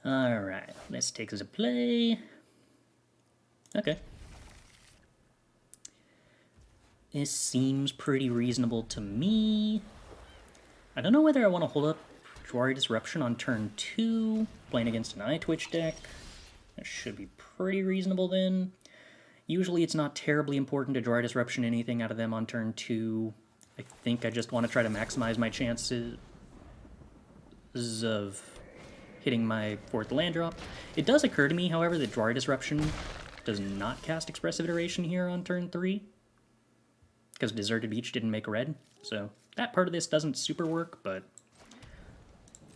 Alright, let's take as a play. Okay. This seems pretty reasonable to me. I don't know whether I want to hold up Jwari Disruption on turn 2, playing against an iTwitch deck. That should be pretty reasonable then. Usually it's not terribly important to Jwari Disruption anything out of them on turn 2. I think I just want to try to maximize my chances of hitting my 4th land drop. It does occur to me, however, that Jwari Disruption does not cast Expressive Iteration here on turn 3, because Deserted Beach didn't make red, so that part of this doesn't super work, but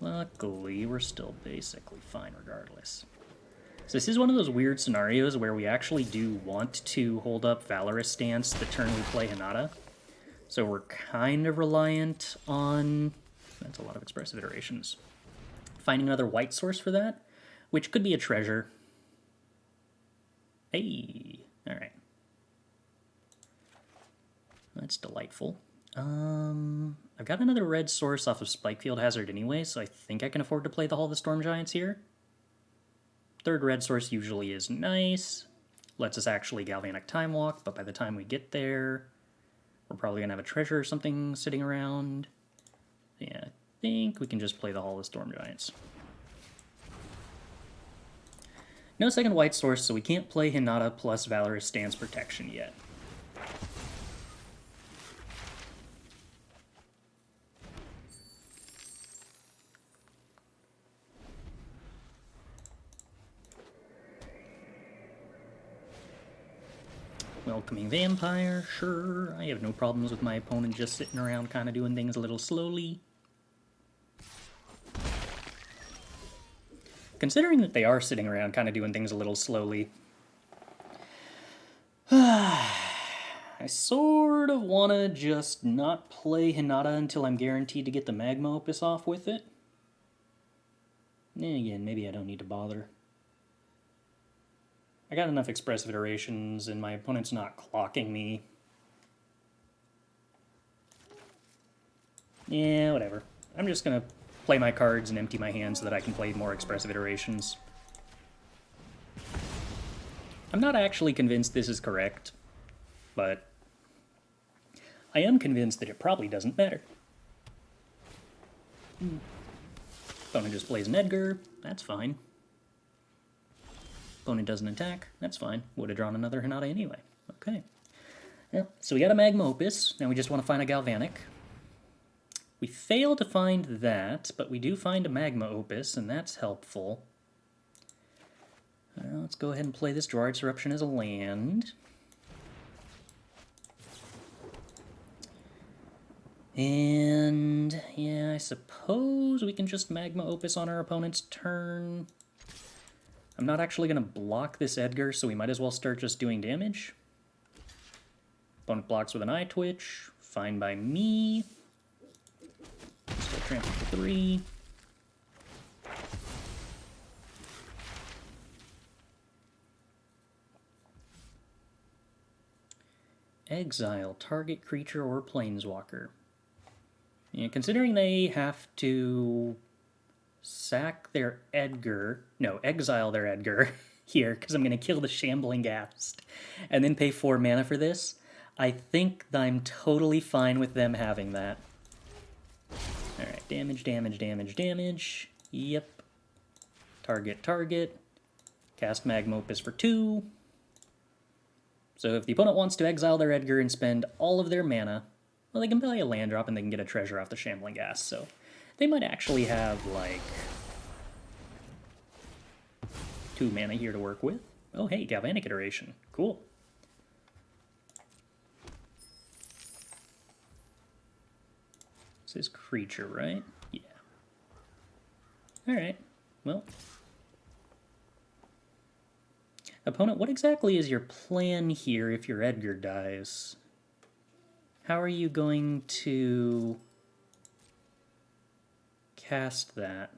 luckily we're still basically fine regardless. So this is one of those weird scenarios where we actually do want to hold up Valorous Stance the turn we play Hinata, so we're kind of reliant on, that's a lot of Expressive Iterations, finding another white source for that, which could be a treasure. Hey, alright. That's delightful. I've got another red source off of Spikefield Hazard anyway, so I think I can afford to play the Hall of the Storm Giants here. 3rd red source usually is nice. Lets us actually Galvanic Time Walk, but by the time we get there, we're probably going to have a treasure or something sitting around. Yeah, I think we can just play the Hall of the Storm Giants. No second white source, so we can't play Hinata plus Valorous Stance protection yet. Welcoming Vampire, sure. I have no problems with my opponent just sitting around kind of doing things a little slowly. Considering that they are sitting around kind of doing things a little slowly, I sort of want to just not play Hinata until I'm guaranteed to get the Magma Opus off with it. Then again, maybe I don't need to bother. I got enough Expressive Iterations, and my opponent's not clocking me. Yeah, whatever. I'm just gonna play my cards and empty my hand so that I can play more Expressive Iterations. I'm not actually convinced this is correct, but I am convinced that it probably doesn't matter. Opponent just plays an Edgar, that's fine. Opponent doesn't attack, that's fine. Would have drawn another Hinata anyway. Okay. Yeah, so we got a Magma Opus, now we just want to find a Galvanic. We fail to find that, but we do find a Magma Opus, and that's helpful. Let's go ahead and play this Jwari Disruption as a land. And yeah, I suppose we can just Magma Opus on our opponent's turn. I'm not actually going to block this Edgar, so we might as well start just doing damage. Opponent blocks with an iTwitch. Fine by me. Still trample for 3. Exile target creature or planeswalker. Yeah, considering they have to sack their Edgar, no, exile their Edgar here, because I'm going to kill the Shambling Ghast, and then pay 4 mana for this, I think I'm totally fine with them having that. Alright, damage, damage, damage, damage. Yep. Target, target. Cast Magma Opus for 2. So if the opponent wants to exile their Edgar and spend all of their mana, well, they can play a land drop and they can get a treasure off the Shambling Ghast, so they might actually have, like, 2 mana here to work with. Oh, hey, Galvanic Iteration. Cool. This is creature, right? Yeah. Alright, well. Opponent, what exactly is your plan here if your Edgar dies? How are you going to cast that?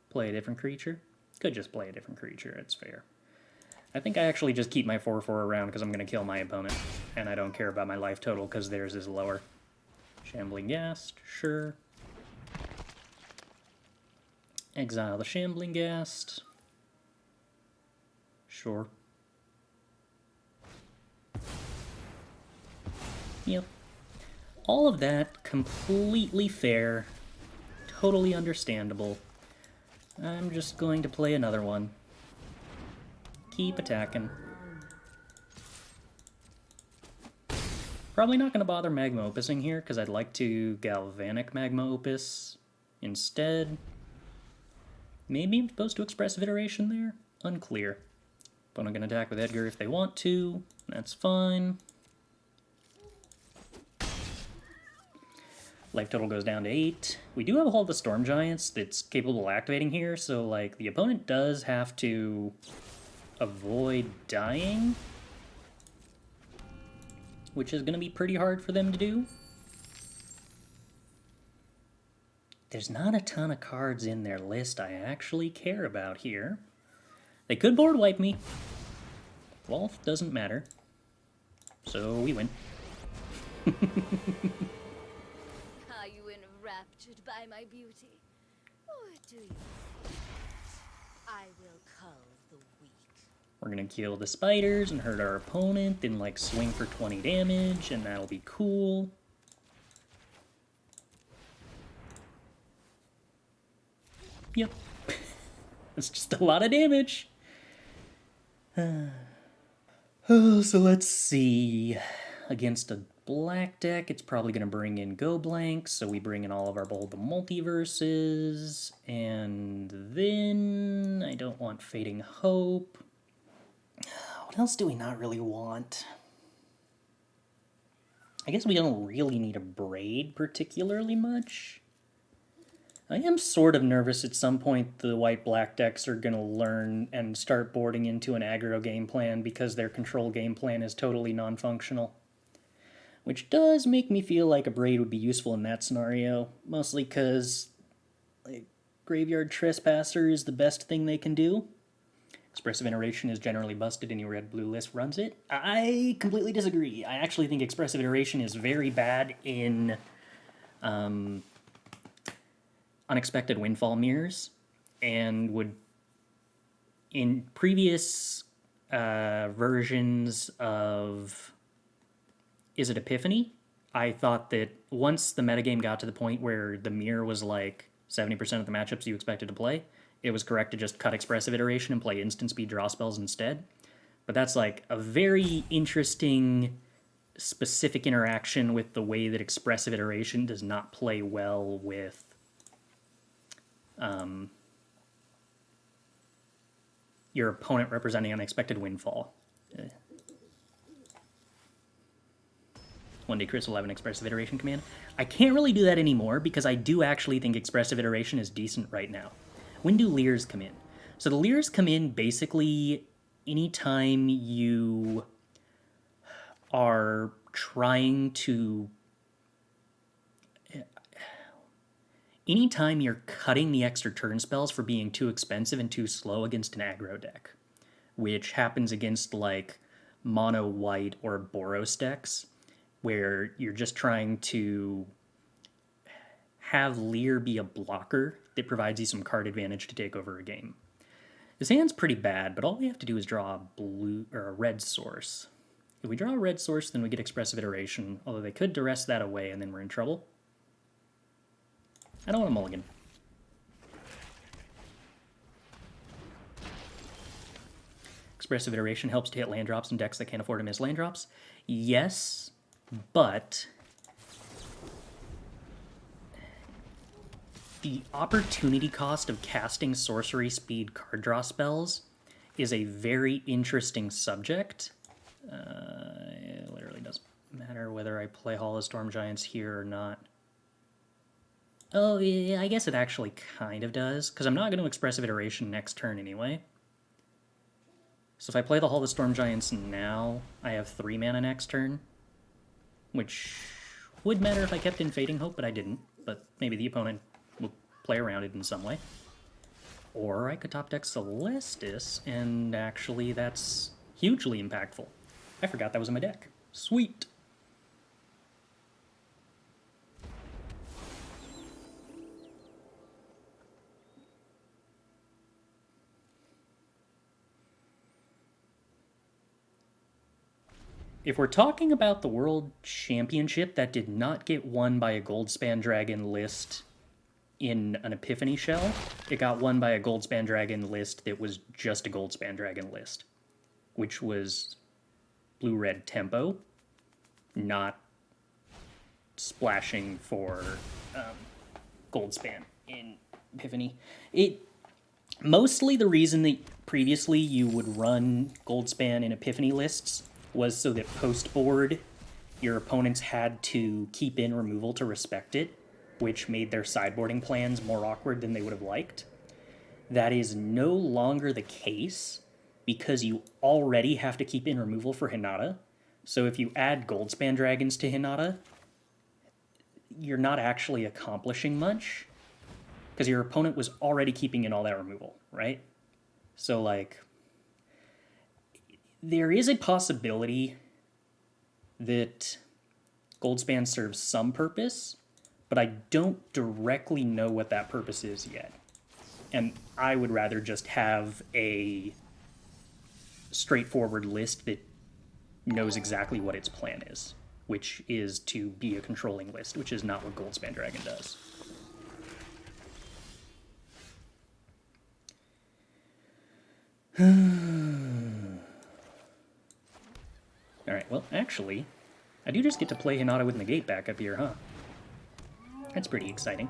Play a different creature? Could just play a different creature, it's fair. I think I actually just keep my 4/4 around because I'm going to kill my opponent, and I don't care about my life total because theirs is lower. Shambling Ghast, sure. Exile the Shambling Ghast. Sure. Yep. All of that completely fair, totally understandable. I'm just going to play another one. Keep attacking. Probably not going to bother Magma Opusing here, because I'd like to Galvanic Magma Opus instead. Maybe I'm supposed to Expressive Iteration there? Unclear. But I'm going to attack with Edgar if they want to. That's fine. Life total goes down to 8. We do have all the Storm Giants that's capable of activating here, so like the opponent does have to avoid dying, which is going to be pretty hard for them to do. There's not a ton of cards in their list I actually care about here. They could board wipe me. Well, doesn't matter. So we win. Are you enraptured by my beauty? Or do you? I will cull the weak. We're gonna kill the spiders and hurt our opponent, then like swing for 20 damage, and that'll be cool. Yep. That's just a lot of damage. So let's see. Against a black deck, it's probably going to bring in Go Blank, so we bring in all of our Behold the Multiverses, and then I don't want Fading Hope. What else do we not really want? I guess we don't really need Abrade particularly much. I am sort of nervous at some point the white-black decks are going to learn and start boarding into an aggro game plan because their control game plan is totally non-functional. Which does make me feel like Abrade would be useful in that scenario, mostly because like, Graveyard Trespasser is the best thing they can do. Expressive Iteration is generally busted and your red-blue list runs it. I completely disagree. I actually think Expressive Iteration is very bad in Unexpected Windfall mirrors, and would, in previous versions of Is It Epiphany, I thought that once the metagame got to the point where the mirror was like 70% of the matchups you expected to play, it was correct to just cut Expressive Iteration and play instant speed draw spells instead. But that's like a very interesting specific interaction with the way that Expressive Iteration does not play well with your opponent representing Unexpected Windfall. 1-day Chris will have an Expressive Iteration command. I can't really do that anymore because I do actually think Expressive Iteration is decent right now. When do Liers come in? So the Liers come in basically anytime you are trying to... Anytime you're cutting the extra turn spells for being too expensive and too slow against an aggro deck, which happens against like mono white or Boros decks, where you're just trying to have Lier be a blocker that provides you some card advantage to take over a game. His hand's pretty bad, but all we have to do is draw a blue or a red source. If we draw a red source, then we get Expressive Iteration, although they could duress that away and then we're in trouble. I don't want a mulligan. Expressive Iteration helps to hit land drops in decks that can't afford to miss land drops. Yes, but the opportunity cost of casting sorcery speed card draw spells is a very interesting subject. It literally doesn't matter whether I play Hall of Storm Giants here or not. Oh, yeah, I guess it actually kind of does, because I'm not going to Expressive Iteration next turn anyway. So if I play the Hall of Storm Giants now, I have 3 mana next turn, which would matter if I kept in Fading Hope, but I didn't. But maybe the opponent will play around it in some way. Or I could top deck Celestus, and actually that's hugely impactful. I forgot that was in my deck. Sweet! if we're talking about the World Championship that did not get won by a Goldspan Dragon list in an Epiphany shell, it got won by a Goldspan Dragon list that was just a Goldspan Dragon list, which was blue-red tempo, not splashing for Goldspan in Epiphany. Mostly the reason that previously you would run Goldspan in Epiphany lists was so that post-board your opponents had to keep in removal to respect it, which made their sideboarding plans more awkward than they would have liked. That is no longer the case because you already have to keep in removal for Hinata. So if you add Goldspan Dragons to Hinata, you're not actually accomplishing much because your opponent was already keeping in all that removal, right? So, like, there is a possibility that Goldspan serves some purpose, but I don't directly know what that purpose is yet. And I would rather just have a straightforward list that knows exactly what its plan is, which is to be a controlling list, which is not what Goldspan Dragon does. Alright, well, actually, I do just get to play Hinata with Negate back up here, huh? That's pretty exciting.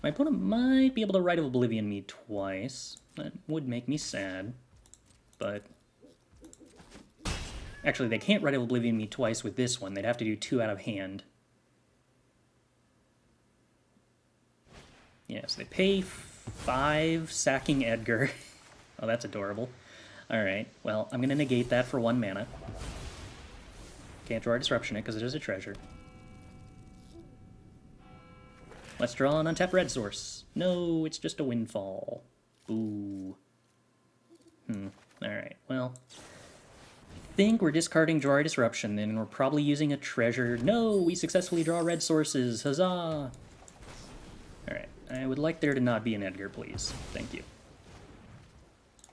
My opponent might be able to Rite of Oblivion me twice. That would make me sad, but... Actually, they can't Rite of Oblivion me twice with this one. They'd have to do 2 out of hand. Yeah, so they pay 5, sacking Edgar. Oh, that's adorable. Alright, well, I'm going to negate that for 1 mana. Can't Jwari Disruption it because it is a treasure. Let's draw an untapped red source. No, it's just a windfall. Ooh. Alright, well... I think we're discarding Jwari Disruption, then, and we're probably using a treasure. No, we successfully draw red sources. Huzzah! Alright, I would like there to not be an Edgar, please. Thank you.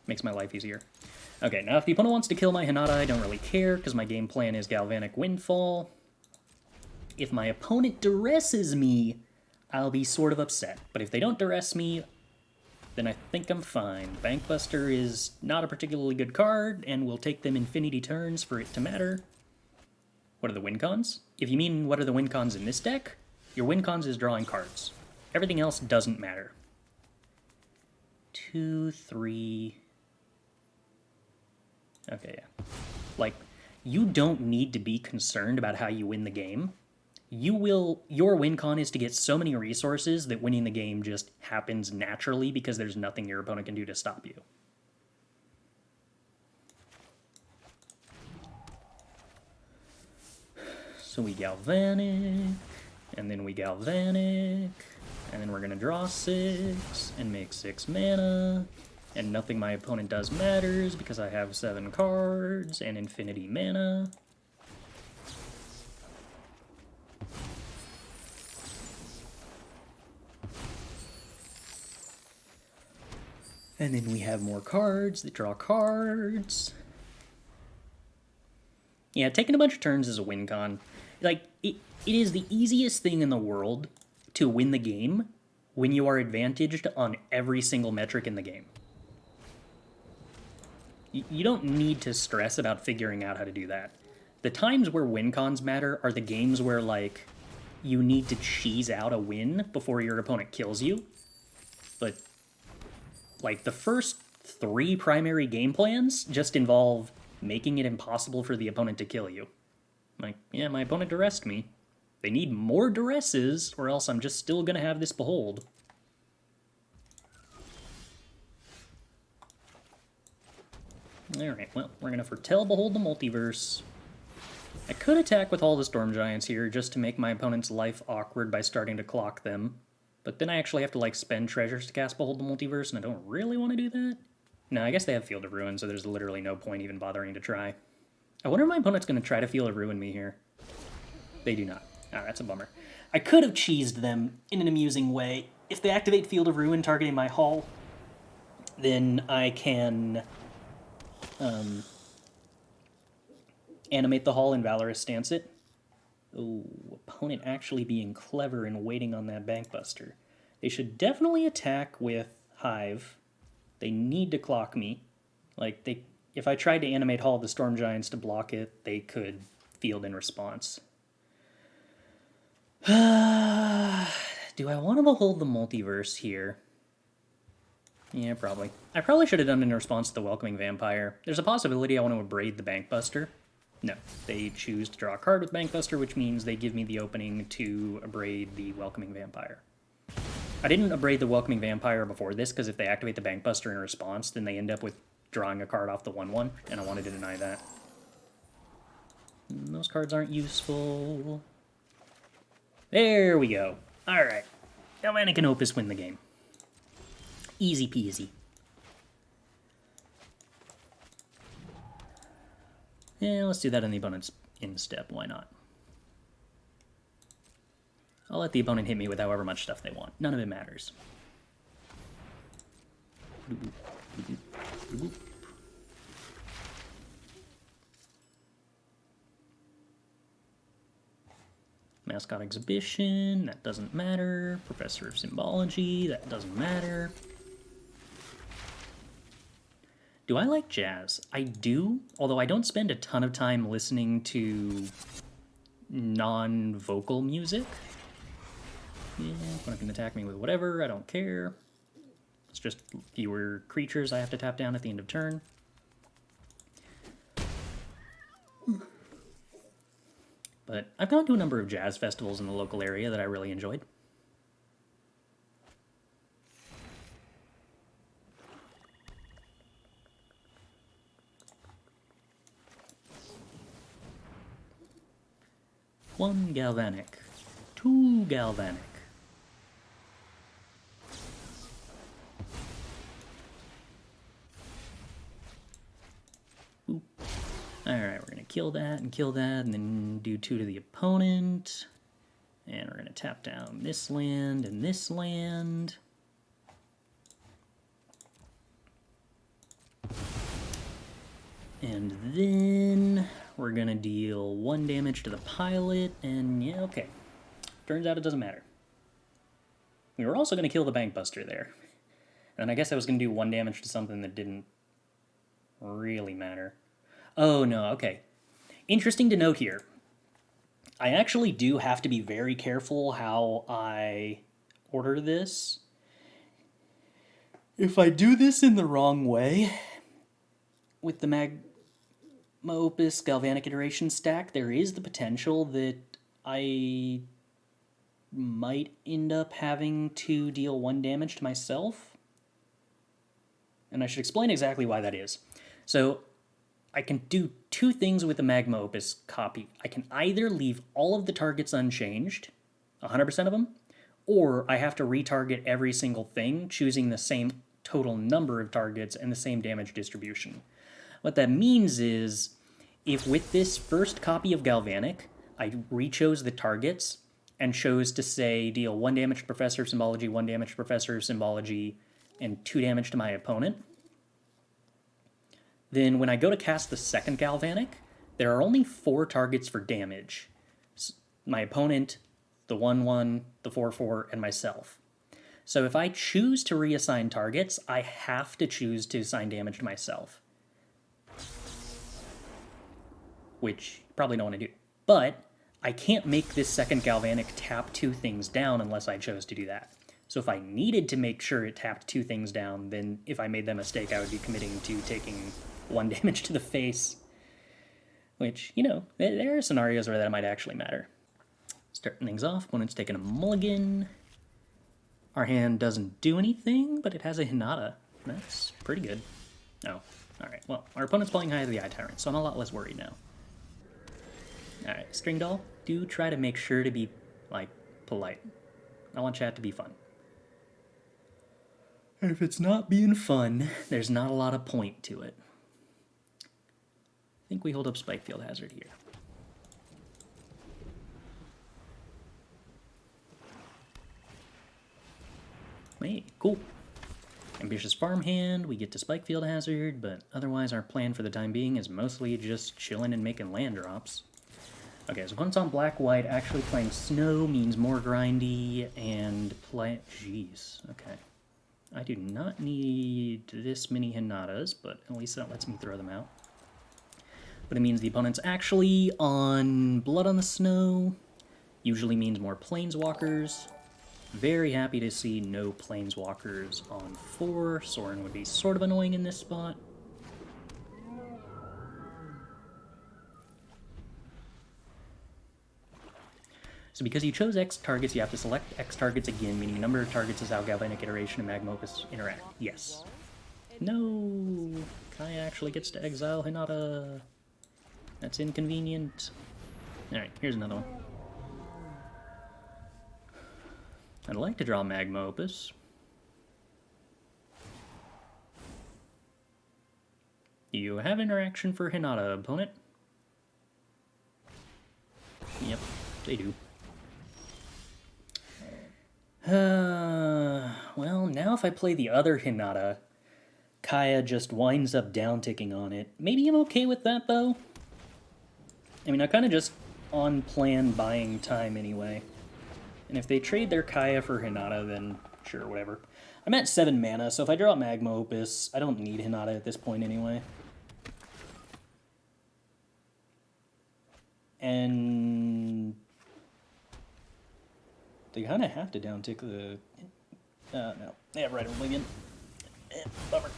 Makes my life easier. Okay, now if the opponent wants to kill my Hinata, I don't really care, because my game plan is Galvanic Windfall. If my opponent duresses me, I'll be sort of upset. But if they don't duress me, then I think I'm fine. Bankbuster is not a particularly good card, and will take them infinity turns for it to matter. What are the win cons? If you mean what are the win cons in this deck, your win cons is drawing cards. Everything else doesn't matter. 2, 3... Okay, yeah. Like, you don't need to be concerned about how you win the game. Your win con is to get so many resources that winning the game just happens naturally because there's nothing your opponent can do to stop you. So we Galvanic, and then we Galvanic, and then we're gonna draw 6, and make 6 mana, and nothing my opponent does matters because I have 7 cards and infinity mana. And then we have more cards that draw cards. Yeah, taking a bunch of turns is a win con. Like, it is the easiest thing in the world to win the game when you are advantaged on every single metric in the game. You don't need to stress about figuring out how to do that. The times where win cons matter are the games where, like, you need to cheese out a win before your opponent kills you. But... like, the first 3 primary game plans just involve making it impossible for the opponent to kill you. Like, yeah, my opponent duressed me. They need more duresses, or else I'm just still gonna have this Behold. Alright, well, we're gonna foretell Behold the Multiverse. I could attack with all the Storm Giants here just to make my opponent's life awkward by starting to clock them. But then I actually have to, like, spend treasures to cast Behold the Multiverse, and I don't really want to do that. No, I guess they have Field of Ruin, so there's literally no point even bothering to try. I wonder if my opponent's going to try to Field of Ruin me here. They do not. Ah, that's a bummer. I could have cheesed them in an amusing way. If they activate Field of Ruin targeting my hull, then I can animate the Hall and Valorous Stance it. Oh, opponent actually being clever and waiting on that Bankbuster. They should definitely attack with Hive. They need to clock me. Like, if I tried to animate Hall of the Storm Giants to block it, they could field in response. Do I want to Behold the Multiverse here? Yeah, probably. I probably should have done it in response to the Welcoming Vampire. There's a possibility I want to Abrade the Bankbuster. No, they choose to draw a card with Bankbuster, which means they give me the opening to Abrade the Welcoming Vampire. I didn't Abrade the Welcoming Vampire before this, because if they activate the Bankbuster in response, then they end up with drawing a card off the 1/1, and I wanted to deny that. And those cards aren't useful. There we go. Alright. Galvanic and Opus win the game. Easy peasy. Yeah, let's do that in the opponent's in step. Why not? I'll let the opponent hit me with however much stuff they want. None of it matters. Mascot Exhibition, that doesn't matter. Professor of Symbology, that doesn't matter. Do I like jazz? I do, although I don't spend a ton of time listening to non-vocal music. Yeah, one can attack me with whatever, I don't care. It's just fewer creatures I have to tap down at the end of turn. But I've gone to a number of jazz festivals in the local area that I really enjoyed. One Galvanic. Two Galvanic. Boop. Alright, we're going to kill that, and then do 2 to the opponent. And we're going to tap down this land and this land. And then we're going to deal 1 damage to the pilot, and yeah, okay. Turns out it doesn't matter. We were also going to kill the Bankbuster there. And I guess I was going to do 1 damage to something that didn't really matter. Oh, no, okay. Interesting to note here. I actually do have to be very careful how I order this. If I do this in the wrong way, with the Magma Opus Galvanic Iteration stack, there is the potential that I might end up having to deal 1 damage to myself. And I should explain exactly why that is. So, I can do 2 things with the Magma Opus copy. I can either leave all of the targets unchanged, 100% of them, or I have to retarget every single thing, choosing the same total number of targets and the same damage distribution. What that means is, if with this first copy of Galvanic, I re-chose the targets and chose to say deal 1 damage to Professor of Symbology, 1 damage to Professor of Symbology, and 2 damage to my opponent, then when I go to cast the second Galvanic, there are only 4 targets for damage. My opponent, the 1/1, the 4/4, and myself. So if I choose to reassign targets, I have to choose to assign damage to myself. Which you probably don't want to do. But I can't make this second Galvanic tap 2 things down unless I chose to do that. So if I needed to make sure it tapped 2 things down, then if I made that mistake, I would be committing to taking 1 damage to the face. Which, you know, there are scenarios where that might actually matter. Starting things off, opponent's taking a mulligan. Our hand doesn't do anything, but it has a Hinata. That's pretty good. Oh, alright. Well, our opponent's playing High of the Eye Tyrant, so I'm a lot less worried now. Alright, String Doll, do try to make sure to be, like, polite. I want chat to be fun. And if it's not being fun, there's not a lot of point to it. I think we hold up Spikefield Hazard here. Hey, cool. Ambitious farmhand, we get to Spikefield Hazard, but otherwise our plan for the time being is mostly just chilling and making land drops. Okay, so opponents on black-white actually playing snow means more grindy and play... Jeez, okay. I do not need this many Hinatas, but at least that lets me throw them out. But it means the opponent's actually on Blood on the Snow, usually means more Planeswalkers. Very happy to see no Planeswalkers on 4. Sorin would be sort of annoying in this spot. So because you chose X targets, you have to select X targets again, meaning number of targets is how Galvanic Iteration and Magma Opus interact. Yes. No! Kaya actually gets to exile Hinata. That's inconvenient. Alright, here's another one. I'd like to draw Magma Opus. You have interaction for Hinata, opponent? Yep, they do. Well, now if I play the other Hinata, Kaya just winds up down-ticking on it. Maybe I'm okay with that, though. I mean, I'm kind of just on-plan buying time anyway. And if they trade their Kaya for Hinata, then sure, whatever. I'm at 7 mana, so if I draw Magma Opus, I don't need Hinata at this point anyway. And they kind of have to down-tick the... no. Yeah, right, Oblivion. Bummer.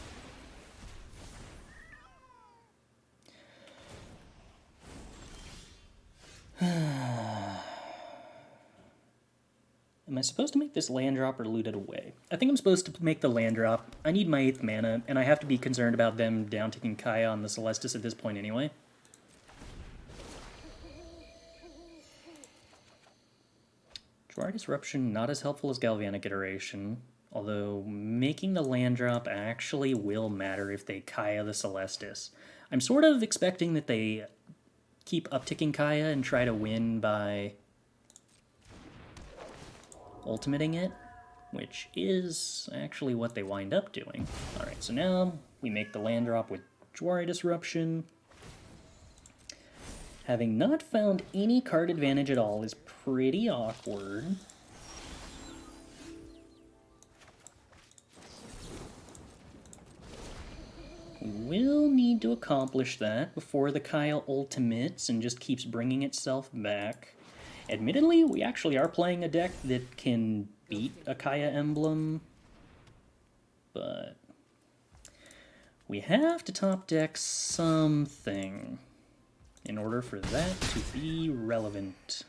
Am I supposed to make this land drop or loot it away? I think I'm supposed to make the land drop. I need my 8th mana, and I have to be concerned about them down-ticking Kaya on the Celestus at this point anyway. Jwari Disruption, not as helpful as Galvanic Iteration, although making the land drop actually will matter if they Kaya the Celestus. I'm sort of expecting that they keep upticking Kaya and try to win by ultimating it, which is actually what they wind up doing. Alright, so now we make the land drop with Jwari Disruption. Having not found any card advantage at all is pretty awkward. We will need to accomplish that before the Kaya ultimates and just keeps bringing itself back. Admittedly, we actually are playing a deck that can beat a Kaya emblem, but we have to top deck something in order for that to be relevant.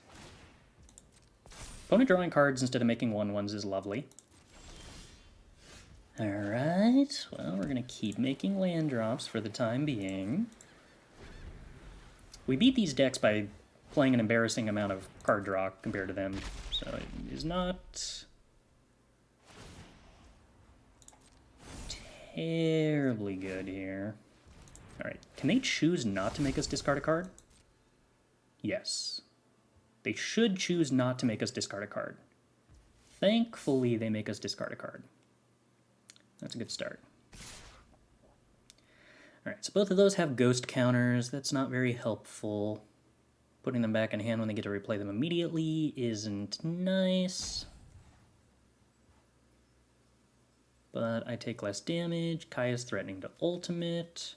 Opponent drawing cards instead of making 1/1s is lovely. Alright, well, we're going to keep making land drops for the time being. We beat these decks by playing an embarrassing amount of card draw compared to them, so it is not terribly good here. Alright, can they choose not to make us discard a card? Yes. They should choose not to make us discard a card. Thankfully, they make us discard a card. That's a good start. Alright, so both of those have ghost counters. That's not very helpful. Putting them back in hand when they get to replay them immediately isn't nice. But I take less damage. Kaya's threatening to ultimate.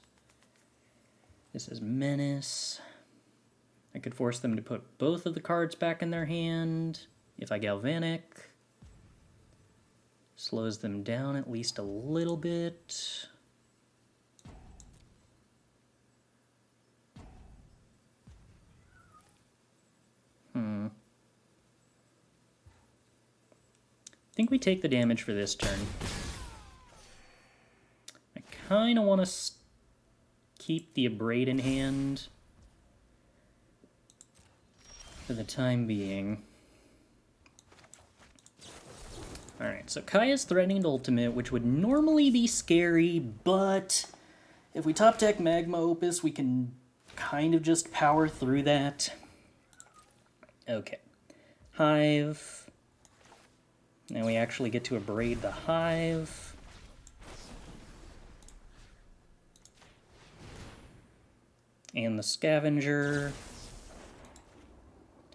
This is Menace. I could force them to put both of the cards back in their hand. If I Galvanic, slows them down at least a little bit. I think we take the damage for this turn. I kind of want to keep the Abrade in hand for the time being. Alright, so Kaya's threatening to ultimate, which would normally be scary, but if we top deck Magma Opus, we can kind of just power through that. Okay. Hive. Now we actually get to Abrade the Hive. and the Scavenger.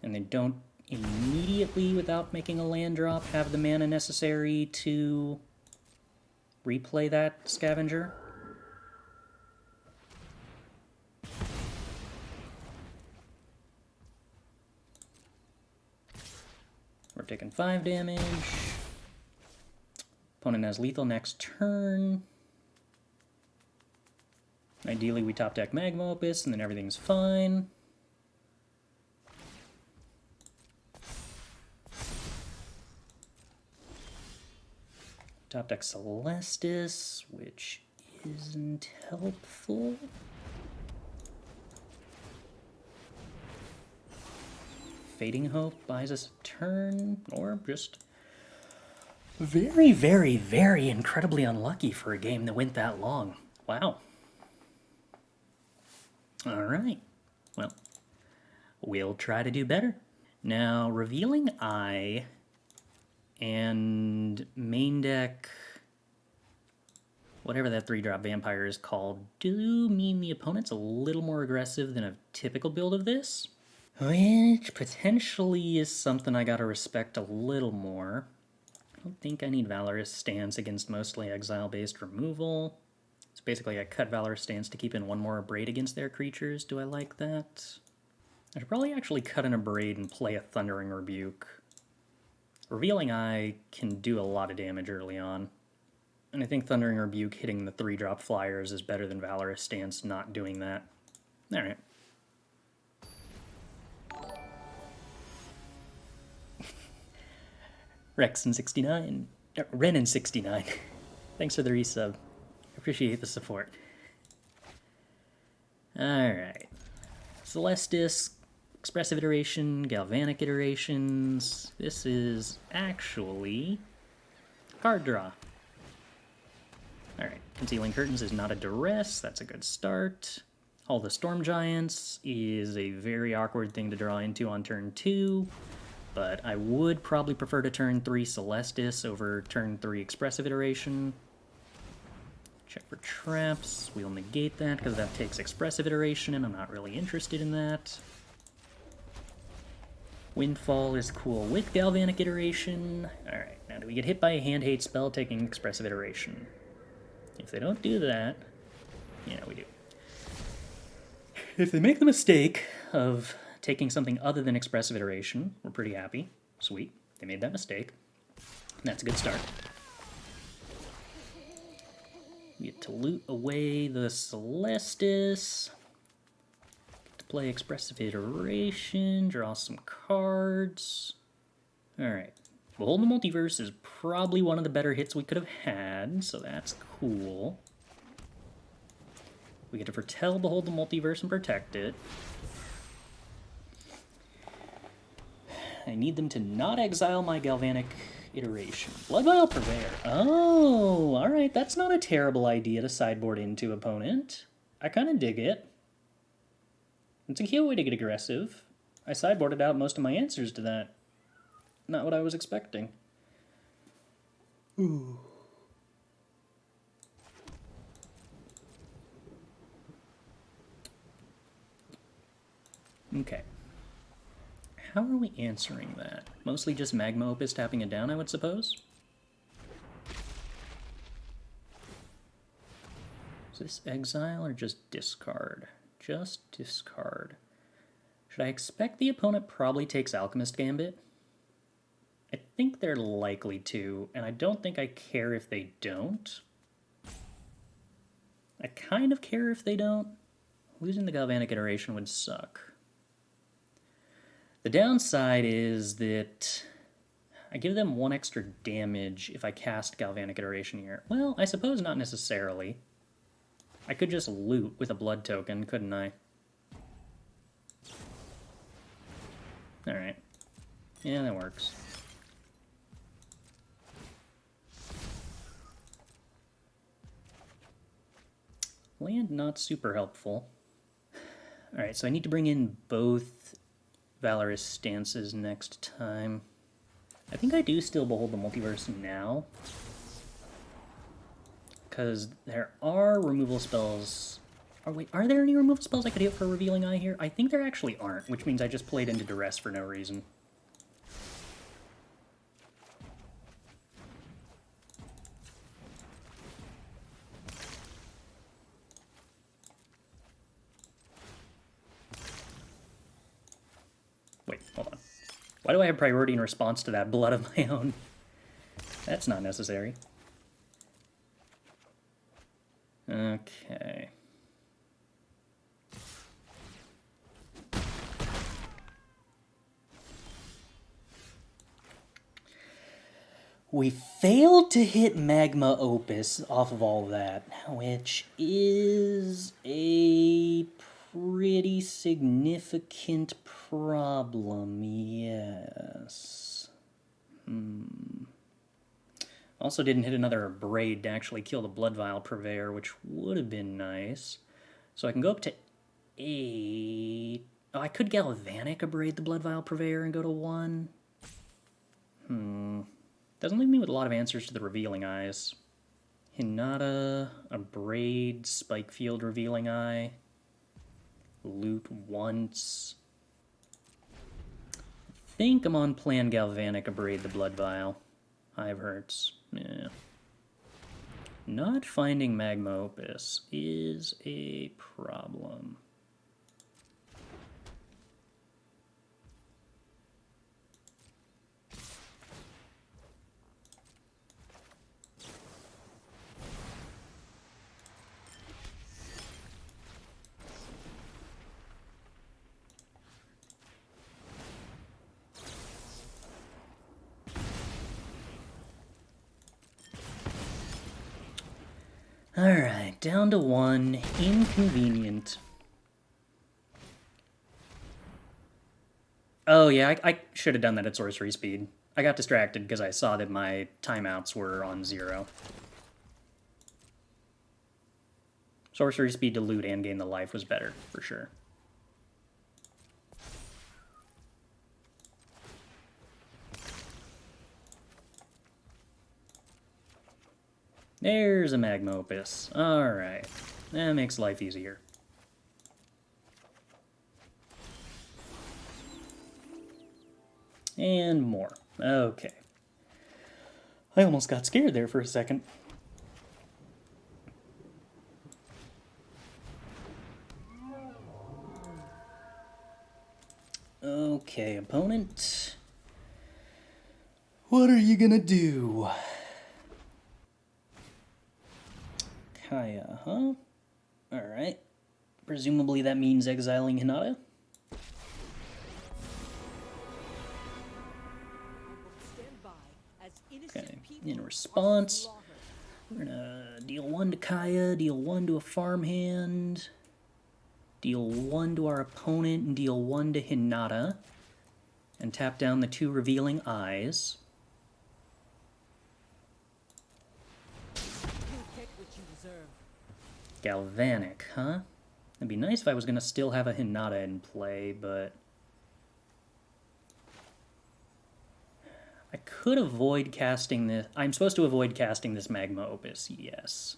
And they don't immediately, without making a land drop, have the mana necessary to replay that Scavenger. We're taking 5 damage. Opponent has lethal next turn. Ideally, we top deck Magma Opus, and then everything's fine. Top deck Celestus, which isn't helpful. Fading Hope buys us a turn, or just very, very, very incredibly unlucky for a game that went that long. Wow. Alright. Well, we'll try to do better. Now, Revealing Eye and main deck, whatever that 3-drop vampire is called, do mean the opponent's a little more aggressive than a typical build of this, which potentially is something I gotta respect a little more. I don't think I need Valorous Stance against mostly exile-based removal. It's basically I cut Valorous Stance to keep in one more Abrade against their creatures. Do I like that? I should probably actually cut an Abrade and play a Thundering Rebuke. Revealing Eye can do a lot of damage early on. And I think Thundering Rebuke hitting the 3-drop flyers is better than Valorous Stance not doing that. Alright. Rexen69. Renin69. Thanks for the resub. Appreciate the support. Alright. Celestus, Expressive Iteration, Galvanic Iterations. This is actually card draw. Alright, Concealing Curtains is not a duress, that's a good start. All the Storm Giants is a very awkward thing to draw into on turn 2, but I would probably prefer to turn 3 Celestus over turn 3 Expressive Iteration. Check for traps, we'll negate that because that takes Expressive Iteration and I'm not really interested in that. Windfall is cool with Galvanic Iteration. Alright, now do we get hit by a hand-hate spell taking Expressive Iteration? If they don't do that, yeah, we do. If they make the mistake of taking something other than Expressive Iteration, we're pretty happy. Sweet, they made that mistake. That's a good start. We get to loot away the Celestus. Play Expressive Iteration, draw some cards. Alright. Behold the Multiverse is probably one of the better hits we could have had, so that's cool. We get to foretell Behold the Multiverse and protect it. I need them to not exile my Galvanic Iteration. Bloodvial Purveyor. Oh, alright, that's not a terrible idea to sideboard into opponent. I kind of dig it. It's a cute way to get aggressive. I sideboarded out most of my answers to that. Not what I was expecting. Ooh. Okay. How are we answering that? Mostly just Magma Opus tapping it down, I would suppose? Is this exile or just discard? Just discard. Should I expect the opponent probably takes Alchemist Gambit? I think they're likely to, and I don't think I care if they don't. I kind of care if they don't. Losing the Galvanic Iteration would suck. The downside is that I give them 1 extra damage if I cast Galvanic Iteration here. Well, I suppose not necessarily. I could just loot with a blood token, couldn't I? Alright. Yeah, that works. Land not super helpful. Alright, so I need to bring in both Valorous Stances next time. I think I do still Behold the Multiverse now. Because there are removal spells Oh, wait, are there any removal spells I could hit for Revealing Eye here? I think there actually aren't, which means I just played into Duress for no reason. Wait, hold on. Why do I have priority in response to that blood of my own? That's not necessary. Okay. We failed to hit Magma Opus off of all that, which is a pretty significant problem, yes. Also didn't hit another Abrade to actually kill the Blood Vial Purveyor, which would have been nice. So I can go up to 8. Oh, I could Galvanic Abrade the Blood Vial Purveyor and go to 1. Doesn't leave me with a lot of answers to the Revealing Eyes. Hinata, Abrade, Spikefield Revealing Eye. Loot once. I think I'm on plan Galvanic Abrade the Blood Vial. Hive Hurts. Yeah. Not finding Magma Opus is a problem. Alright, down to 1. Inconvenient. Oh yeah, I should have done that at sorcery speed. I got distracted because I saw that my timeouts were on 0. Sorcery speed to loot and gain the life was better, for sure. There's a Magma Opus. Alright. That makes life easier. And more. Okay. I almost got scared there for a second. Okay, opponent. What are you gonna do? Kaya, huh? Alright. Presumably that means exiling Hinata? Okay, in response, we're gonna deal 1 to Kaya, deal 1 to a farmhand, deal 1 to our opponent, and deal 1 to Hinata, and tap down the 2 Revealing Eyes. Galvanic, huh? It'd be nice if I was gonna still have a Hinata in play, but I could avoid casting this. I'm supposed to avoid casting this Magma Opus, yes.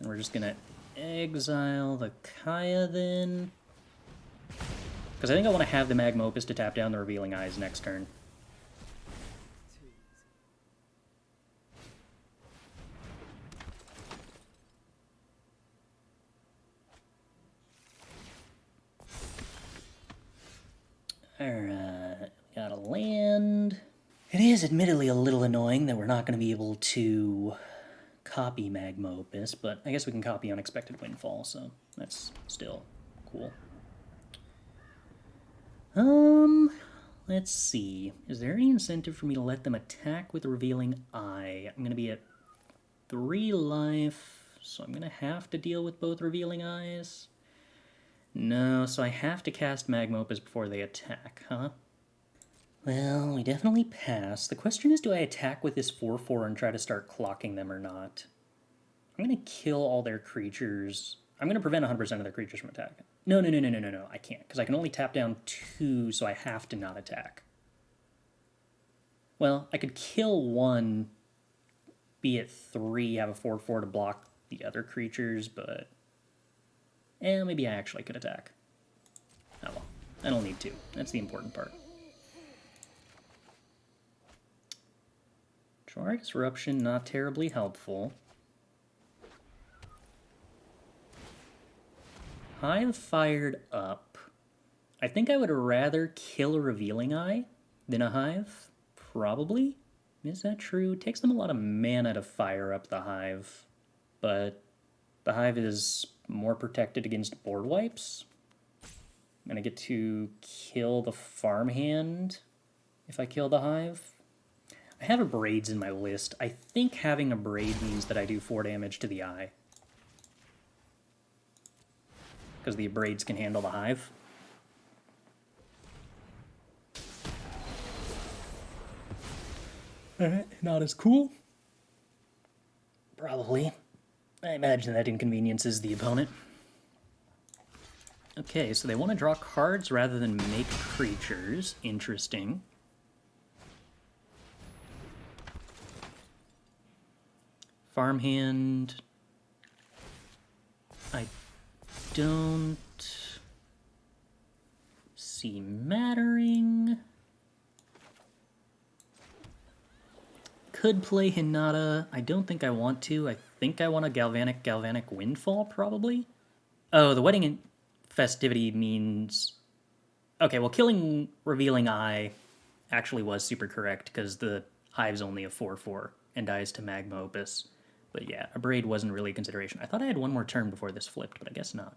And we're just gonna exile the Kaya then. Because I think I want to have the Magma Opus to tap down the Revealing Eyes next turn. Alright, got a land. It is admittedly a little annoying that we're not going to be able to copy Magma Opus, but I guess we can copy Unexpected Windfall, so that's still cool. Let's see. Is there any incentive for me to let them attack with Revealing Eye? I'm going to be at 3 life, so I'm going to have to deal with both Revealing Eyes. No, so I have to cast Magma Opus before they attack, huh? Well, we definitely pass. The question is, do I attack with this 4/4 and try to start clocking them or not? I'm going to kill all their creatures. I'm going to prevent 100% of their creatures from attacking. No, I can't, because I can only tap down 2, so I have to not attack. Well, I could kill 1, be at 3, have a 4/4 to block the other creatures, but And maybe I actually could attack. Oh well, I don't need to. That's the important part. Jwari Disruption, not terribly helpful. Hive fired up. I think I would rather kill a Revealing Eye than a Hive, probably. Is that true? It takes them a lot of mana to fire up the Hive, but the Hive is more protected against board wipes. I'm gonna get to kill the farmhand if I kill the Hive. I have Abrades in my list. I think having Abrade means that I do 4 damage to the eye. Because the Abrades can handle the Hive. Alright, not as cool. Probably. I imagine that inconveniences the opponent. Okay, so they want to draw cards rather than make creatures. Interesting. Farmhand. I don't see mattering. Could play Hinata. I don't think I want to. I think I want a Galvanic Windfall, probably. Oh, the Wedding Festivity means... Okay, well, killing Revealing Eye actually was super correct, because the Hive's only a 4/4 and dies to Magma Opus. But yeah, Abrade wasn't really a consideration. I thought I had one more turn before this flipped, but I guess not.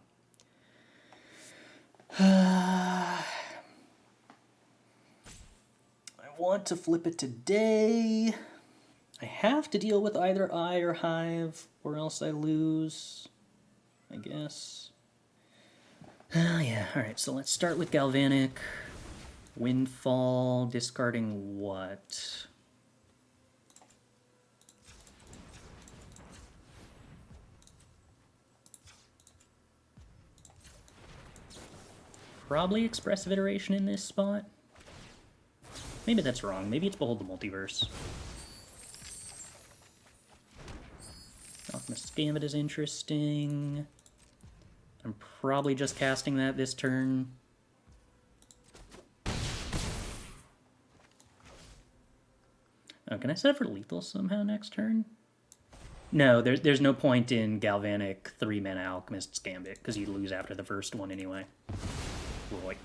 I want to flip it today. I have to deal with either Eye or Hive, or else I lose, I guess. Yeah, alright, so let's start with Galvanic. Windfall, discarding what? Probably Expressive Iteration in this spot. Maybe that's wrong. Maybe it's Behold the Multiverse. Alchemist Gambit is interesting. I'm probably just casting that this turn. Oh, can I set it for lethal somehow next turn? No, there's no point in Galvanic 3-mana Alchemist's Gambit, because you lose after the first one anyway. Boy.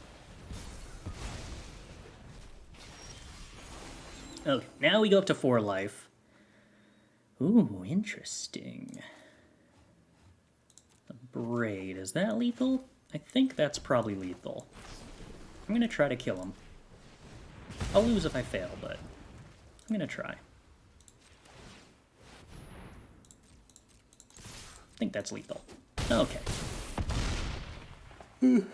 Okay, now we go up to 4 life. Ooh, interesting. Abrade, is that lethal? I think that's probably lethal. I'm gonna try to kill him. I'll lose if I fail, but I'm gonna try. I think that's lethal. Okay. If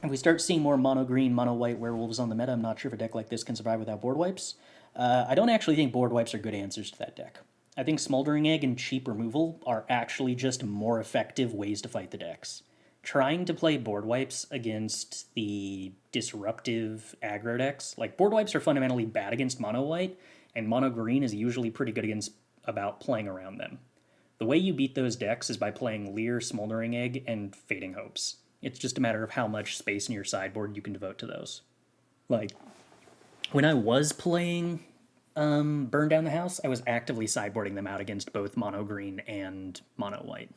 we start seeing more mono-green, mono-white werewolves on the meta, I'm not sure if a deck like this can survive without board wipes. I don't actually think board wipes are good answers to that deck. I think Smoldering Egg and cheap removal are actually just more effective ways to fight the decks. Trying to play board wipes against the disruptive aggro decks, like board wipes are fundamentally bad against mono-white, and mono-green is usually pretty good against about playing around them. The way you beat those decks is by playing Lier, Smoldering Egg, and Fading Hopes. It's just a matter of how much space in your sideboard you can devote to those. Like, when I was playing Burn Down the House, I was actively sideboarding them out against both mono green and mono white.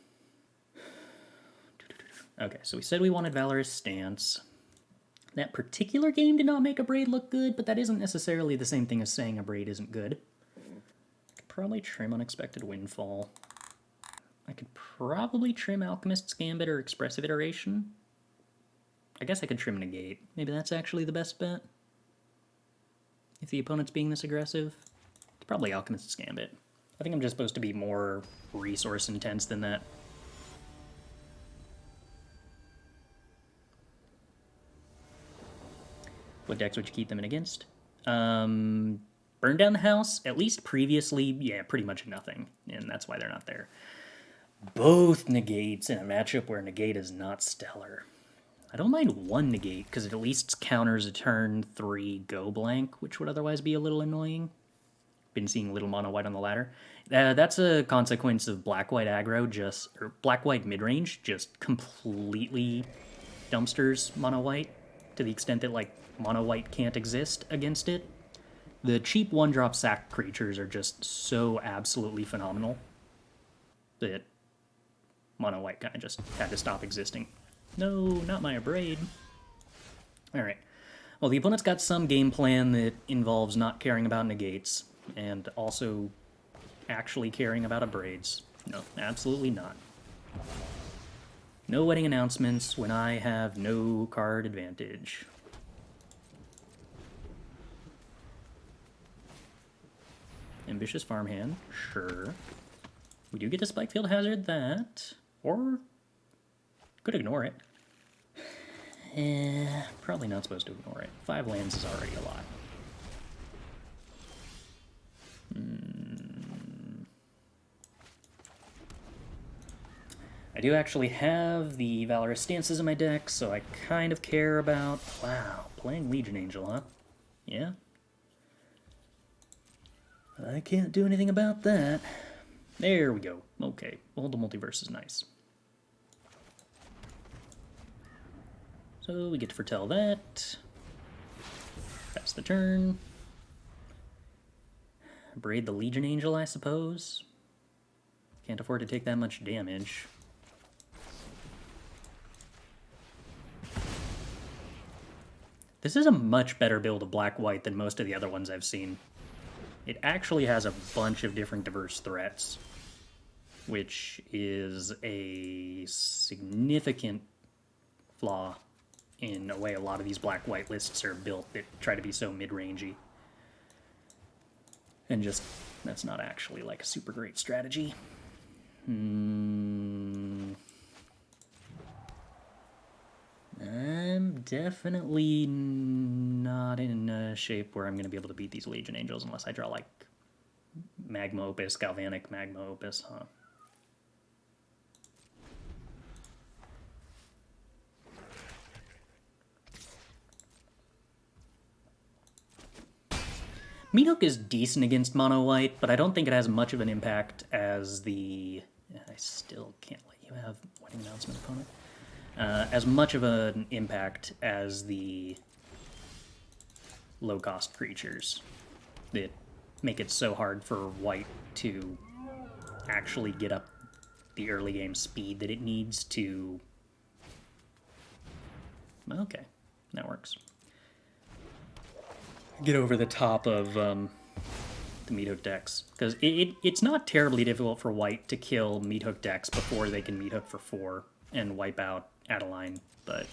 Okay, so we said we wanted Valorous Stance. That particular game did not make Abrade look good, but that isn't necessarily the same thing as saying Abrade isn't good. I could probably trim Unexpected Windfall. I could probably trim Alchemist's Gambit or Expressive Iteration. I guess I could trim Negate. Maybe that's actually the best bet. If the opponent's being this aggressive. It's probably Alchemist's Gambit. I think I'm just supposed to be more resource intense than that. What decks would you keep them in against? Burn Down the House, at least previously, yeah, pretty much nothing. And that's why they're not there. Both Negates in a matchup where Negate is not stellar. I don't mind one Negate, because it at least counters a turn 3 go blank, which would otherwise be a little annoying. been seeing little mono white on the ladder. That's a consequence of black white aggro or black white mid range just completely dumpsters mono white to the extent that like mono white can't exist against it. The cheap 1-drop sack creatures are just so absolutely phenomenal that mono white kind of just had to stop existing. No, not my Abrade. Alright. Well, the opponent's got some game plan that involves not caring about negates, and also actually caring about Abrades. No, absolutely not. No wedding announcements when I have no card advantage. Ambitious farmhand, sure. We do get to Spikefield Hazard that, or could ignore it. Probably not supposed to ignore it. 5 lands is already a lot. I do actually have the Valorous Stances in my deck, so I kind of care about... Wow, playing Legion Angel, huh? Yeah? I can't do anything about that. There we go. Okay, Behold the Multiverse is nice. So we get to foretell that. Pass the turn. Abrade the Legion Angel, I suppose. Can't afford to take that much damage. This is a much better build of black-white than most of the other ones I've seen. It actually has a bunch of different diverse threats, which is a significant flaw in a way a lot of these black-white lists are built that try to be so mid-rangey. And just, that's not actually like a super great strategy. I'm definitely not in a shape where I'm going to be able to beat these Legion Angels unless I draw like Magma Opus, Galvanic Magma Opus, huh? Meathook is decent against mono white, but I don't think it has much of an impact as the... I still can't let you have wedding announcement opponent. As much of an impact as the low-cost creatures that make it so hard for white to actually get up the early game speed that it needs to... Okay, that works. Get over the top of the Meathook decks, because it's not terribly difficult for white to kill Meathook decks before they can Meathook for 4 and wipe out Adeline, but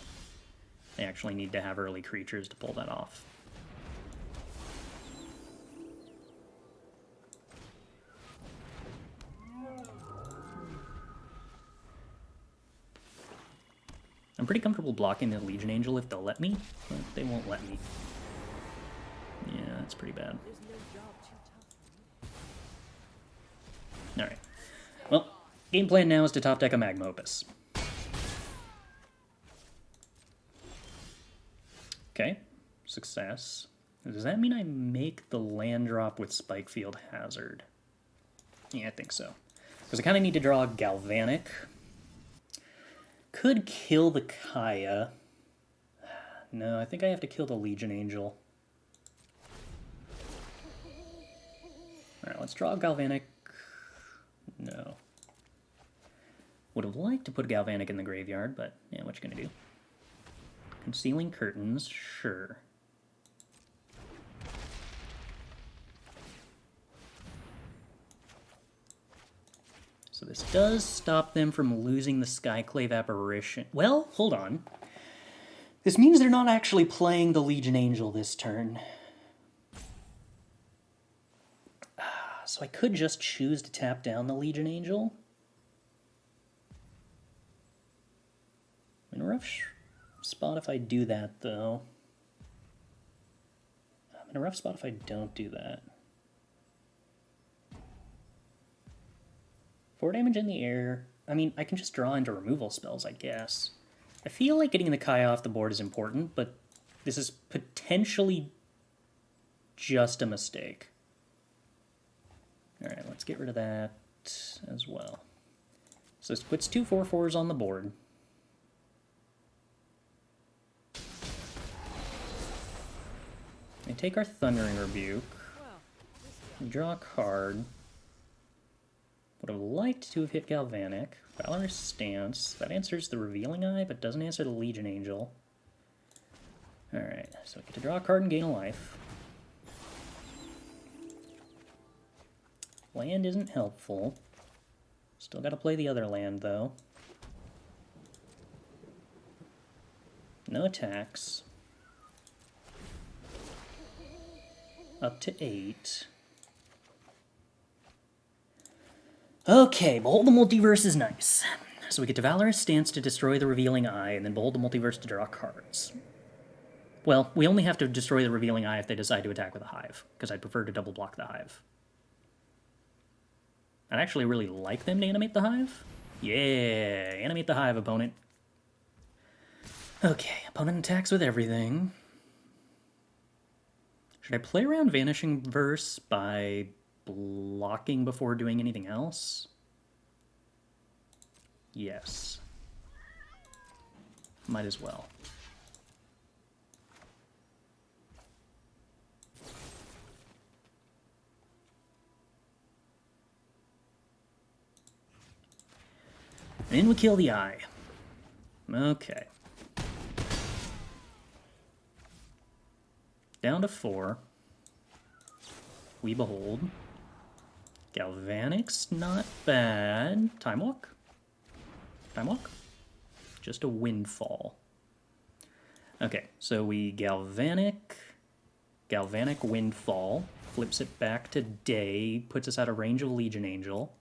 they actually need to have early creatures to pull that off. I'm pretty comfortable blocking the Legion Angel if they'll let me, but they won't let me. Yeah, that's pretty bad. Alright. Well, game plan now is to top deck a Magma Opus. Okay, success. Does that mean I make the land drop with Spikefield Hazard? Yeah, I think so. Because I kind of need to draw a Galvanic. Could kill the Kaya. No, I think I have to kill the Legion Angel. Alright, let's draw a Galvanic. No. Would have liked to put Galvanic in the graveyard, but yeah, what you gonna do? Concealing Curtains, sure. So this does stop them from losing the Skyclave Apparition. Well, hold on. This means they're not actually playing the Legion Angel this turn. So I could just choose to tap down the Legion Angel. I'm in a rough spot if I do that, though. I'm in a rough spot if I don't do that. 4 damage in the air. I mean, I can just draw into removal spells, I guess. I feel like getting the Kaya off the board is important, but this is potentially just a mistake. Alright, let's get rid of that as well. So this puts 2 4/4s on the board. We take our Thundering Rebuke. We draw a card. Would have liked to have hit Galvanic. Valorous Stance. That answers the Revealing Eye, but doesn't answer the Legion Angel. Alright, so we get to draw a card and gain a life. Land isn't helpful. Still gotta play the other land, though. No attacks. Up to 8. Okay, Behold the Multiverse is nice. So we get to Valorous Stance to destroy the Revealing Eye, and then Behold the Multiverse to draw cards. Well, we only have to destroy the Revealing Eye if they decide to attack with a Hive, because I'd prefer to double block the Hive. I'd actually really like them to animate the Hive. Yeah, animate the Hive, opponent. Okay, opponent attacks with everything. Should I play around Vanishing Verse by blocking before doing anything else? Yes. Might as well. And then we kill the eye. Okay. Down to 4. We behold. Galvanic's not bad. Time Walk? Time Walk? Just a Windfall. Okay, so we Galvanic Windfall, flips it back to day, puts us out of range of Legion Angel.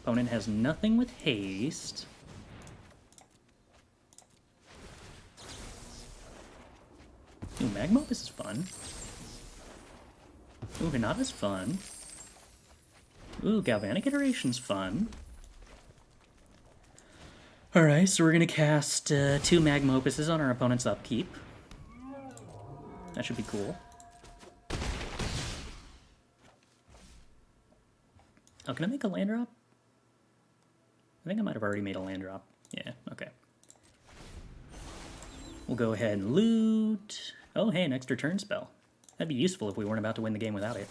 Opponent has nothing with haste. Ooh, Magma Opus is fun. Ooh, Hinata's fun. Ooh, Galvanic Iteration's fun. Alright, so we're gonna cast 2 Magma Opuses on our opponent's upkeep. That should be cool. Oh, can I make a land drop? I think I might have already made a land drop. Yeah, okay. We'll go ahead and loot. Oh, hey, an extra turn spell. That'd be useful if we weren't about to win the game without it.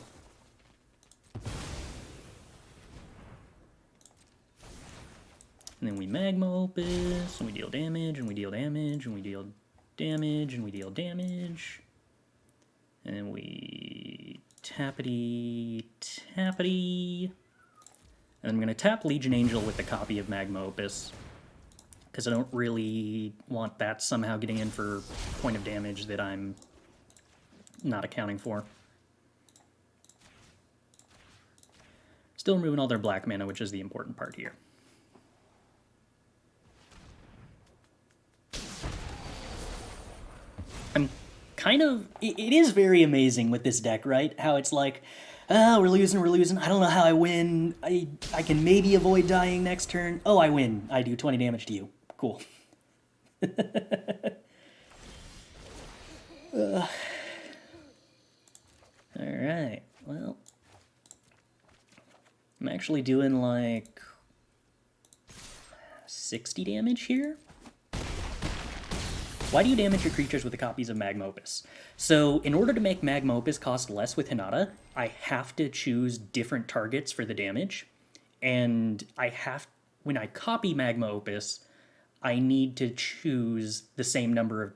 And then we Magma Opus, and we deal damage, and we deal damage, and we deal damage, and we deal damage. And then we tappity. And I'm going to tap Legion Angel with a copy of Magma Opus, because I don't really want that somehow getting in for point of damage that I'm not accounting for. Still removing all their black mana, which is the important part here. I'm kind of... It is very amazing with this deck, right? How it's like, oh, we're losing. I don't know how I win. I can maybe avoid dying next turn. Oh, I win. I do 20 damage to you. Cool. Alright, well. I'm actually doing like 60 damage here. Why do you damage your creatures with the copies of Magma Opus? So, in order to make Magma Opus cost less with Hinata, I have to choose different targets for the damage. And when I copy Magma Opus, I need to choose the same number of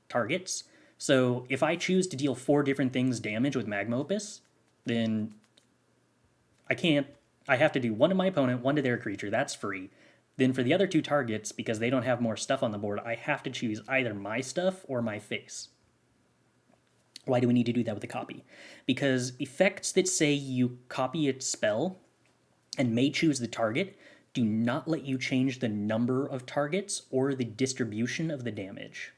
targets. So, if I choose to deal 4 different things damage with Magma Opus, then I have to do 1 to my opponent, 1 to their creature. That's free. Then for the other 2 targets, because they don't have more stuff on the board, I have to choose either my stuff or my face. Why do we need to do that with a copy? Because effects that say you copy a spell and may choose the target do not let you change the number of targets or the distribution of the damage.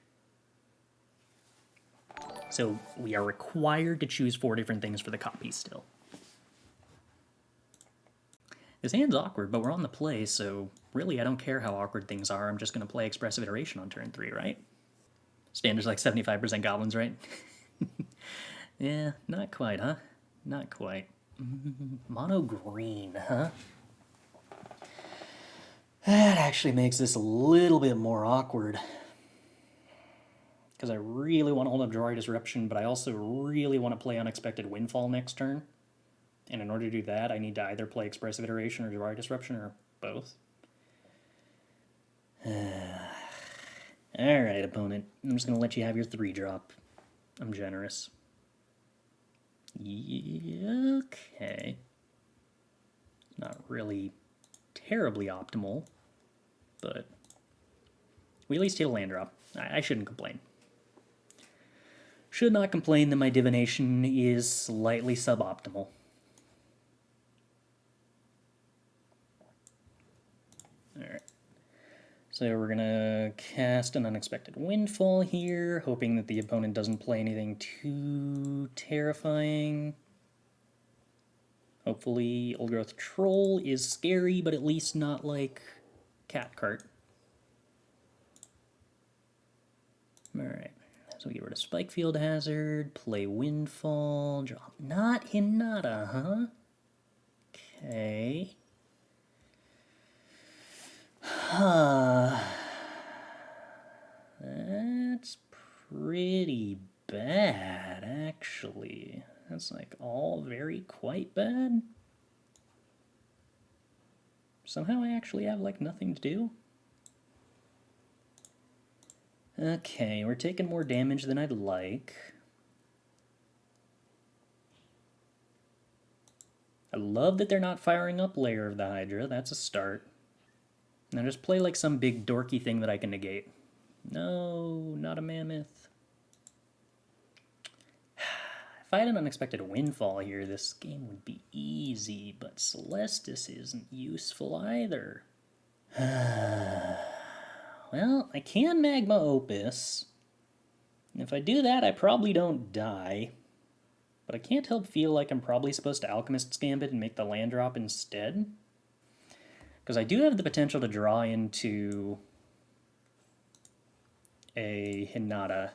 So we are required to choose 4 different things for the copy still. This hand's awkward, but we're on the play, so really I don't care how awkward things are. I'm just going to play Expressive Iteration on turn 3, right? Standard's like 75% goblins, right? Yeah, not quite, huh? Not quite. Mono green, huh? That actually makes this a little bit more awkward. Because I really want to hold up Jwari Disruption, but I also really want to play Unexpected Windfall next turn. And in order to do that, I need to either play Expressive Iteration or Jwari Disruption, or both. Alright, opponent. I'm just going to let you have your 3-drop. I'm generous. Yeah, okay. Not really terribly optimal, but we at least hit a land drop. I shouldn't complain. Should not complain that my divination is slightly suboptimal. Alright. So we're gonna cast an Unexpected Windfall here, hoping that the opponent doesn't play anything too terrifying. Hopefully Old Growth Troll is scary, but at least not like Cat Cart. Alright. So we get rid of Spikefield Hazard, play Windfall, drop not Hinata, huh? Okay. That's pretty bad, actually. That's like all very quite bad. Somehow I actually have like nothing to do. Okay, we're taking more damage than I'd like. I love that they're not firing up Lair of the Hydra. That's a start. Now just play like some big dorky thing that I can negate. No, not a mammoth. If I had an Unexpected Windfall here, this game would be easy, but Celestus isn't useful either. Well, I can Magma Opus. And if I do that, I probably don't die. But I can't help feel like I'm probably supposed to Alchemist's Gambit and make the land drop instead. Because I do have the potential to draw into a Hinata,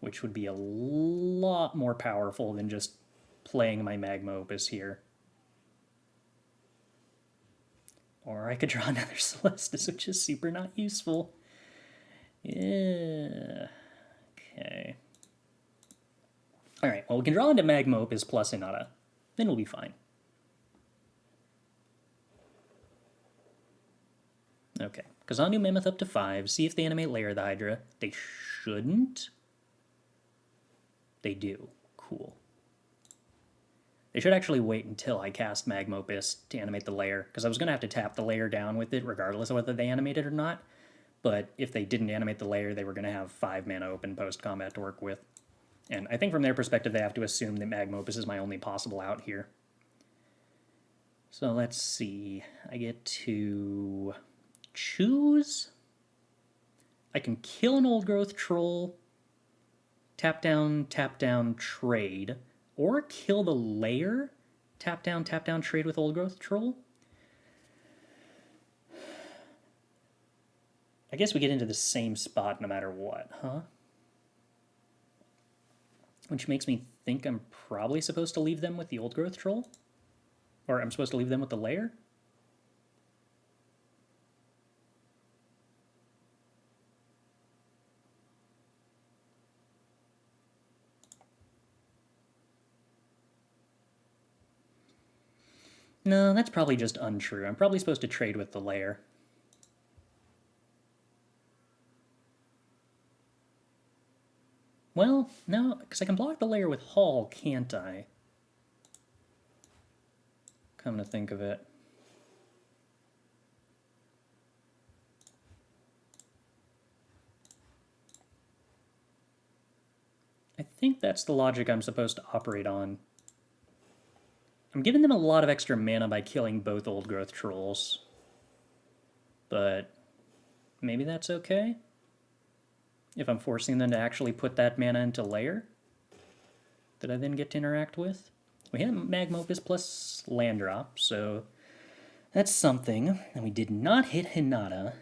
which would be a lot more powerful than just playing my Magma Opus here. Or I could draw another Celestus, which is super not useful. Yeah. Okay. Alright, well, we can draw into Magma Opus plus Hinata. Then we'll be fine. Okay. Kazandu Mammoth up to 5. See if they animate Lair of the Hydra. They shouldn't. They do. Cool. They should actually wait until I cast Magma Opus to animate the Lair, because I was going to have to tap the Lair down with it regardless of whether they animate it or not. But if they didn't animate the Lair, they were going to have 5 mana open post-combat to work with. And I think from their perspective, they have to assume that Magma Opus is my only possible out here. So let's see. I get to choose. I can kill an Old Growth Troll, tap down, trade, or kill the Lair, tap down, trade with Old Growth Troll. I guess we get into the same spot no matter what, huh? Which makes me think I'm probably supposed to leave them with the Old Growth Troll? Or I'm supposed to leave them with the Lair? No, that's probably just untrue. I'm probably supposed to trade with the Lair. Well, no, because I can block the Lair with Haul, can't I? Come to think of it. I think that's the logic I'm supposed to operate on. I'm giving them a lot of extra mana by killing both Old Growth Trolls. But maybe that's okay? If I'm forcing them to actually put that mana into Lair that I then get to interact with. We had Magma Opus plus land drop, so that's something. And we did not hit Hinata,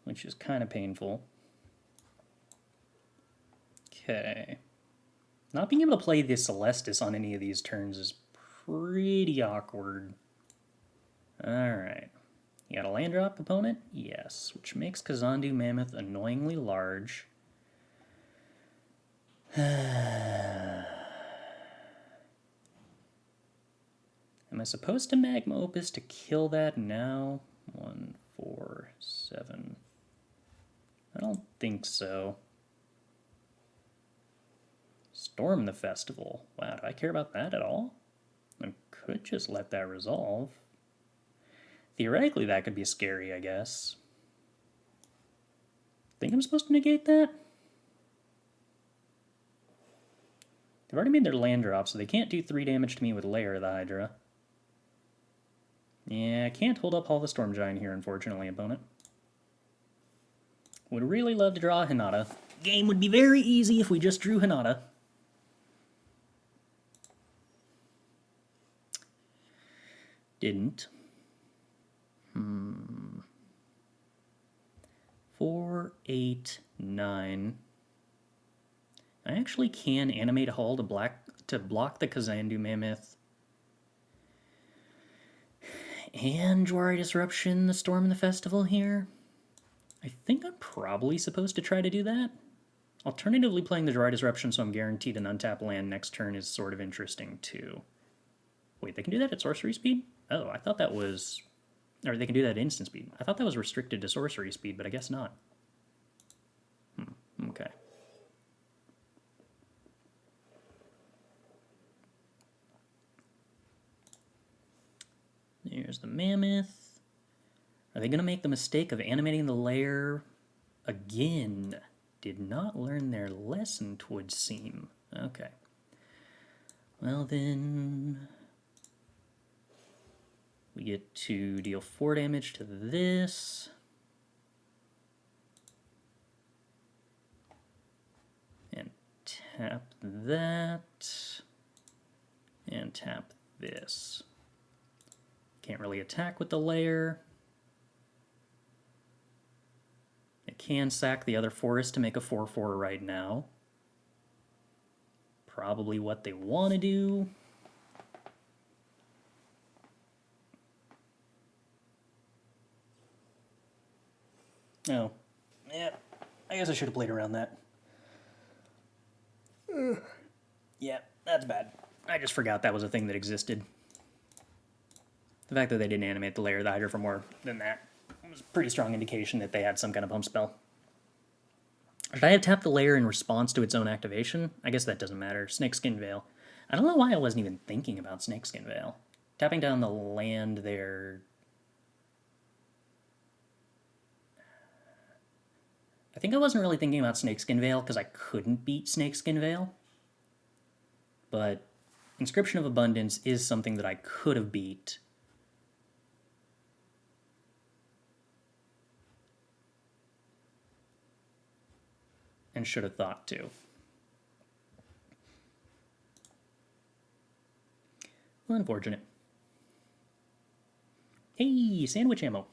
which is kind of painful. Okay. Not being able to play the Celestus on any of these turns is pretty awkward. Alright. You got a land drop opponent? Yes, which makes Kazandu Mammoth annoyingly large. Am I supposed to Magma Opus to kill that now? 1, 4, 7. I don't think so. Storm the Festival. Wow, do I care about that at all? I could just let that resolve. Theoretically, that could be scary, I guess. Think I'm supposed to negate that? They've already made their land drop, so they can't do 3 damage to me with Lier the Hydra. Yeah, I can't hold up all the Storm Giant here, unfortunately, opponent. Would really love to draw Hinata. Game would be very easy if we just drew Hinata. Didn't. 4, 8, 9. I actually can animate a hull to block the Kazandu Mammoth. And Jwari Disruption, the Storm in the Festival here. I think I'm probably supposed to try to do that. Alternatively, playing the Jwari Disruption so I'm guaranteed an untapped land next turn is sort of interesting too. Wait, they can do that at sorcery speed? Oh, I thought that was... Or they can do that at instant speed. I thought that was restricted to sorcery speed, but I guess not. Okay. There's the Mammoth. Are they going to make the mistake of animating the Lier again? Did not learn their lesson, 'twould seem. Okay. Well then... We get to deal 4 damage to this. And tap that. And tap this. Can't really attack with the Lier. It can sack the other forest to make a 4/4 right now. Probably what they want to do. Oh, yeah, I guess I should have played around that. Yeah, that's bad. I just forgot that was a thing that existed. The fact that they didn't animate the Lier of the Hydra for more than that was a pretty strong indication that they had some kind of pump spell. Should I have tapped the Lier in response to its own activation? I guess that doesn't matter. Snakeskin Veil. I don't know why I wasn't even thinking about Snakeskin Veil. Tapping down the land there... I think I wasn't really thinking about Snakeskin Veil because I couldn't beat Snakeskin Veil. But Inscription of Abundance is something that I could have beat. And should have thought to. Well, unfortunate. Hey, sandwich ammo.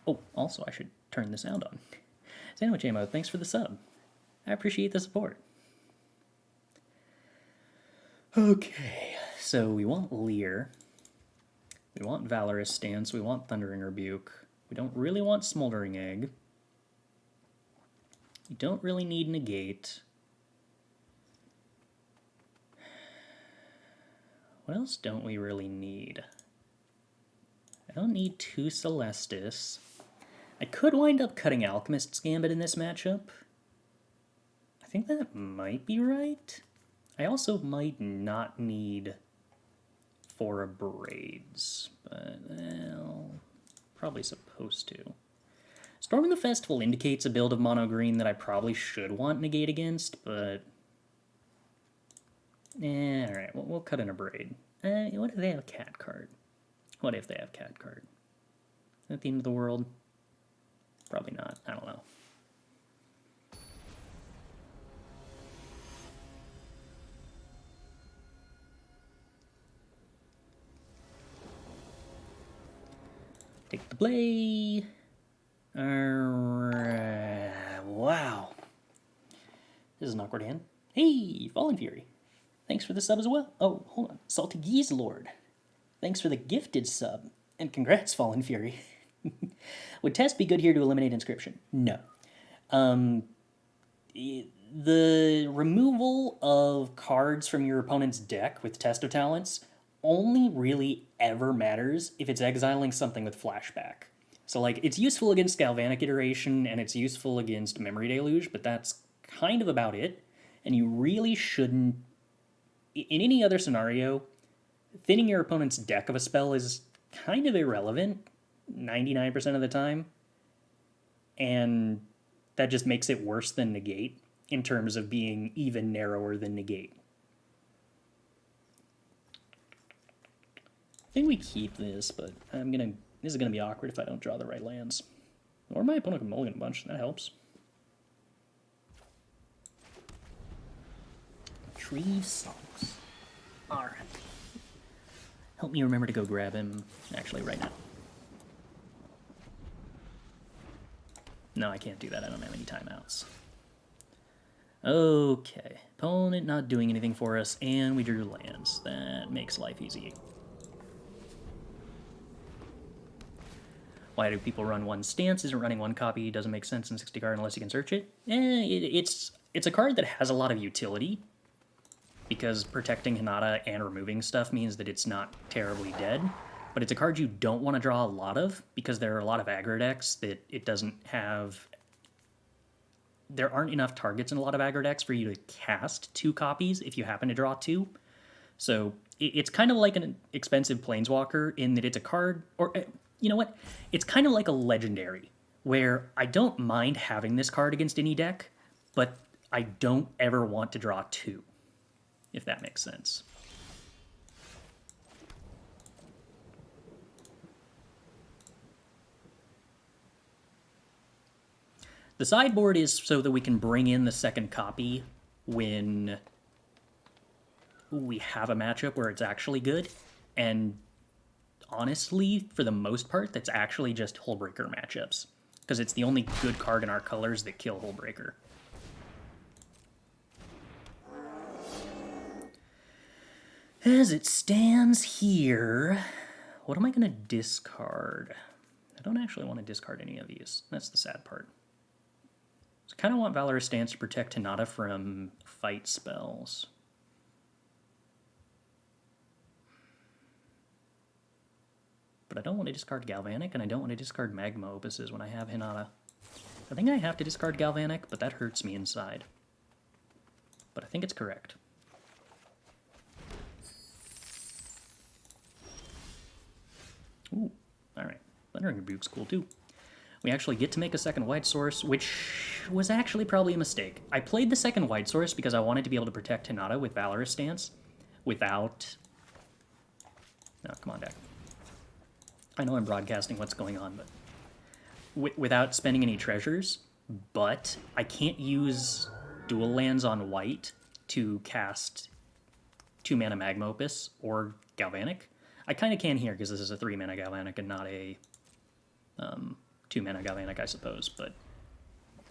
Oh, also I should turn the sound on. Sandwich ammo, thanks for the sub. I appreciate the support. Okay, so we want Lier. We want Valorous Stance. We want Thundering Rebuke. We don't really want Smoldering Egg. We don't really need Negate. What else don't we really need? I don't need 2 Celestus. I could wind up cutting Alchemist's Gambit in this matchup. I think that might be right. I also might not need 4 Abrades, but well, probably supposed to. Storming the Festival indicates a build of mono green that I probably should want Negate against, but... alright, we'll cut an Abrade. What if they have a cat card? What if they have cat card? Is that the end of the world? Probably not. I don't know. Take the play. Wow. This is an awkward hand. Hey, Fallen Fury. Thanks for the sub as well. Oh, hold on. Salty Geese Lord. Thanks for the gifted sub. And congrats, Fallen Fury. Would Test be good here to eliminate Inscription? No. The removal of cards from your opponent's deck with Test of Talents only really ever matters if it's exiling something with Flashback. So, like, it's useful against Galvanic Iteration, and it's useful against Memory Deluge, but that's kind of about it. And you really shouldn't... In any other scenario, thinning your opponent's deck of a spell is kind of irrelevant 99% of the time. And that just makes it worse than Negate in terms of being even narrower than Negate. I think we keep this, but this is gonna be awkward if I don't draw the right lands. Or my opponent can mulligan a bunch, that helps. Tree Songs. Alright. Help me remember to go grab him, actually, right now. No, I can't do that, I don't have any timeouts. Okay, opponent not doing anything for us, and we drew lands. That makes life easy. Why do people run one stance? Isn't running one copy doesn't make sense in 60 card unless you can search it? It's a card that has a lot of utility, because protecting Hinata and removing stuff means that it's not terribly dead, but it's a card you don't want to draw a lot of, because there are a lot of aggro decks that it doesn't have... There aren't enough targets in a lot of aggro decks for you to cast 2 copies if you happen to draw 2. So it's kind of like an expensive Planeswalker in that it's a card, or you know what? It's kind of like a legendary, where I don't mind having this card against any deck, but I don't ever want to draw 2, if that makes sense. The sideboard is so that we can bring in the second copy when we have a matchup where it's actually good, and honestly, for the most part, that's actually just Hullbreaker matchups, because it's the only good card in our colors that kill Hullbreaker. As it stands here, what am I going to discard? I don't actually want to discard any of these. That's the sad part. So I kind of want Valorous Stance to protect Hinata from fight spells. But I don't want to discard Galvanic, and I don't want to discard Magma Opuses when I have Hinata. I think I have to discard Galvanic, but that hurts me inside. But I think it's correct. Ooh, alright. Thundering Rebuke's cool too. We actually get to make a second white source, which was actually probably a mistake. I played the second white source because I wanted to be able to protect Hinata with Valorous Stance without... No, come on, deck. I know I'm broadcasting what's going on, but without spending any treasures, but I can't use dual lands on white to cast 2-mana Magma Opus or Galvanic. I kind of can here because this is a 3-mana Galvanic and not a 2-mana Galvanic, I suppose, but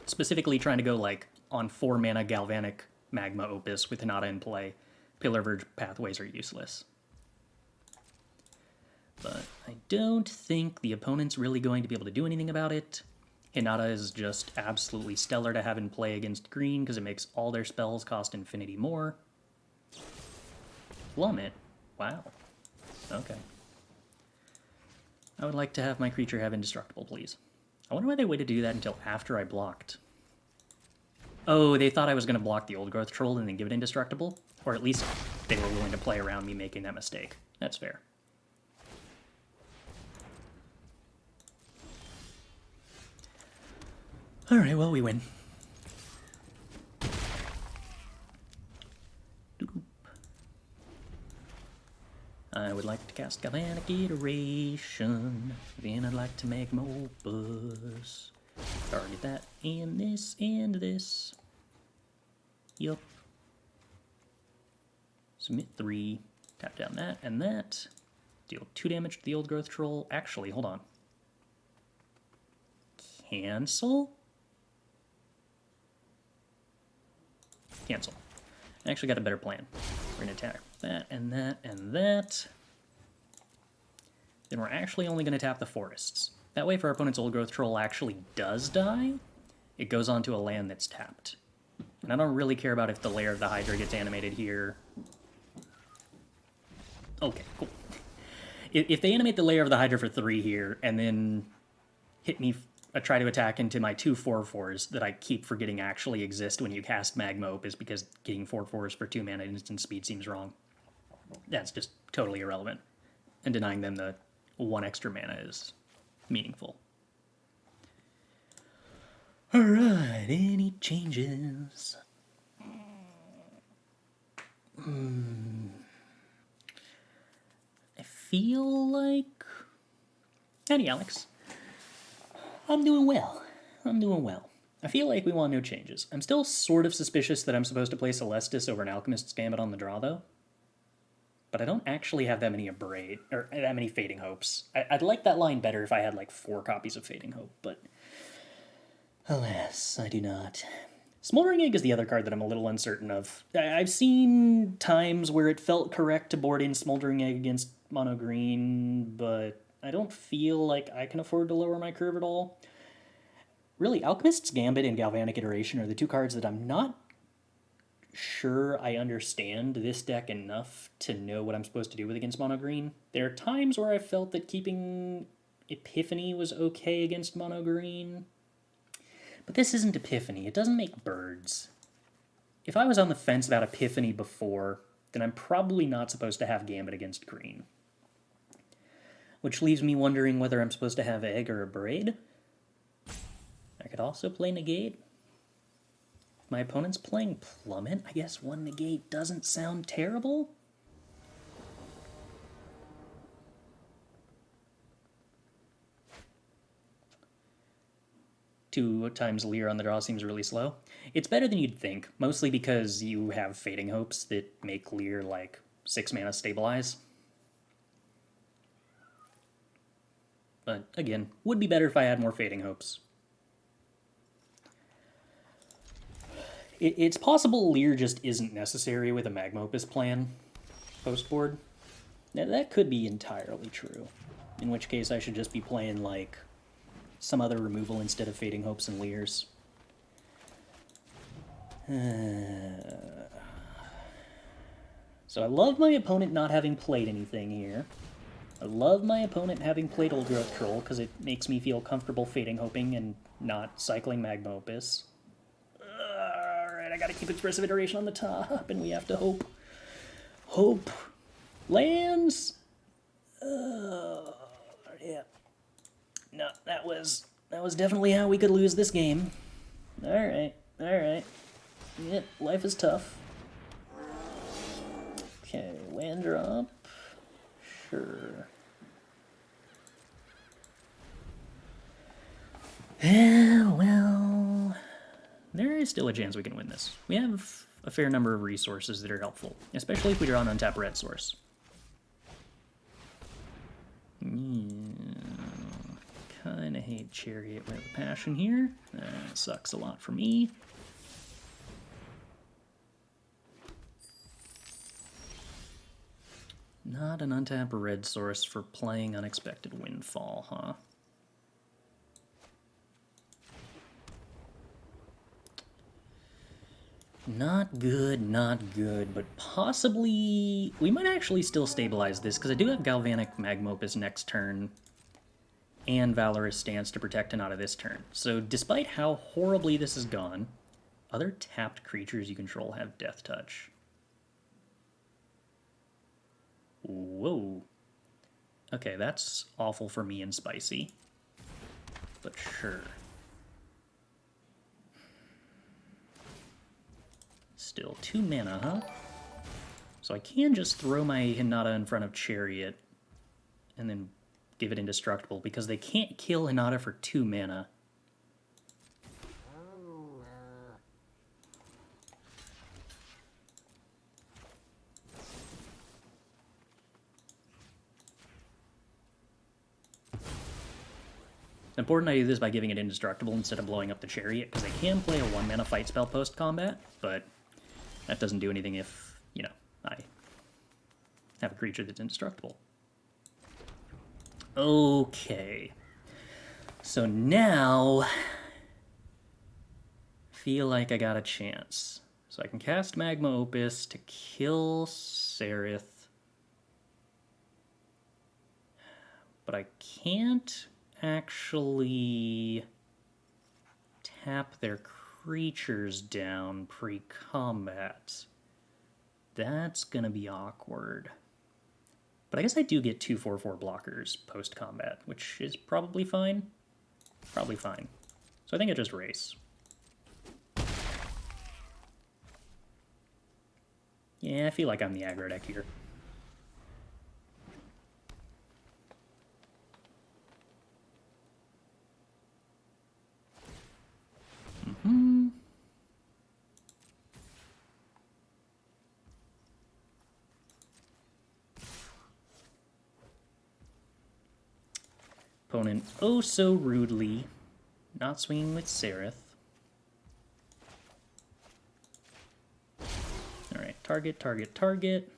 specifically trying to go like on 4-mana Galvanic Magma Opus with Hinata in play, Needleverge Pathways are useless. But I don't think the opponent's really going to be able to do anything about it. Hinata is just absolutely stellar to have in play against green because it makes all their spells cost infinity more. Plummet? Wow. Okay. I would like to have my creature have indestructible, please. I wonder why they waited to do that until after I blocked. Oh, they thought I was going to block the Old Growth Troll and then give it indestructible? Or at least they were willing to play around me making that mistake. That's fair. Alright, well, we win. I would like to cast Galvanic Iteration. Then I'd like to make Magma Opus. Target that and this and this. Yup. Submit 3. Tap down that and that. Deal 2 damage to the Old Growth Troll. Actually, hold on. Cancel? Cancel. I actually got a better plan. We're going to attack that and that and that. Then we're actually only going to tap the forests. That way, if our opponent's Old Growth Troll actually does die, it goes onto a land that's tapped. And I don't really care about if the Lair of the Hydra gets animated here. Okay, cool. If they animate the Lair of the Hydra for 3 here, and then hit me, try to attack into my 2 4/4s that I keep forgetting actually exist when you cast Magma Opus, because getting 4/4s for 2 mana instant speed seems wrong. That's just totally irrelevant. And denying them the 1 extra mana is meaningful. Alright, any changes? I feel like... Howdy, Alex. I'm doing well. I feel like we want no changes. I'm still sort of suspicious that I'm supposed to play Celestus over an Alchemist's Gambit on the draw, though. But I don't actually have that many Abrade, or that many Fading Hopes. I'd like that line better if I had like 4 copies of Fading Hope, but alas, I do not. Smoldering Egg is the other card that I'm a little uncertain of. I've seen times where it felt correct to board in Smoldering Egg against mono green, but I don't feel like I can afford to lower my curve at all. Really, Alchemist's Gambit and Galvanic Iteration are the 2 cards that I'm not sure I understand this deck enough to know what I'm supposed to do with against mono green. There are times where I felt that keeping Epiphany was okay against mono green, but this isn't Epiphany. It doesn't make birds. If I was on the fence about Epiphany before, then I'm probably not supposed to have Gambit against green. Which leaves me wondering whether I'm supposed to have Egg or Abrade. I could also play Negate. My opponent's playing Plummet. I guess 1 Negate doesn't sound terrible. Two times Lier on the draw seems really slow. It's better than you'd think, mostly because you have Fading Hopes that make Lier like 6 mana stabilize. But again, would be better if I had more Fading Hopes. It's possible Lier just isn't necessary with a Magma Opus plan post-board. Now, that could be entirely true, in which case I should just be playing, like, some other removal instead of Fading Hopes and Liers. So I love my opponent not having played anything here. I love my opponent having played Old Growth Troll, because it makes me feel comfortable Fading Hoping and not cycling Magma Opus. I gotta keep Expressive Iteration on the top, and we have to hope. Hope. Lands! Yeah. No, that was definitely how we could lose this game. Alright. Yep, life is tough. Okay, land drop. Sure. Yeah, well... There is still a chance we can win this. We have a fair number of resources that are helpful, especially if we draw an untap red source. Kinda hate Chariot with a passion here. That sucks a lot for me. Not an untap red source for playing Unexpected Windfall, huh? Not good, but possibly... We might actually still stabilize this, because I do have Galvanic Magma Opus next turn, and Valorous Stance to protect Hinata this turn. So despite how horribly this has gone, other tapped creatures you control have Death Touch. Whoa. Okay, that's awful for me and spicy, but sure. Still 2 mana, huh? So I can just throw my Hinata in front of Chariot and then give it indestructible, because they can't kill Hinata for 2 mana. It's important I do this by giving it indestructible instead of blowing up the Chariot, because they can play a 1 mana fight spell post-combat, but That doesn't do anything if, you know, I have a creature that's indestructible. Okay. So now, feel like I got a chance. So I can cast Magma Opus to kill Sereth. But I can't actually tap their creatures down pre-combat. That's gonna be awkward. But I guess I do get 2/4/4 blockers post-combat, which is probably fine. Probably fine. So I think I just race. Yeah, I feel like I'm the aggro deck here. Opponent oh so rudely not swinging with Sereth. Alright, target, target, target.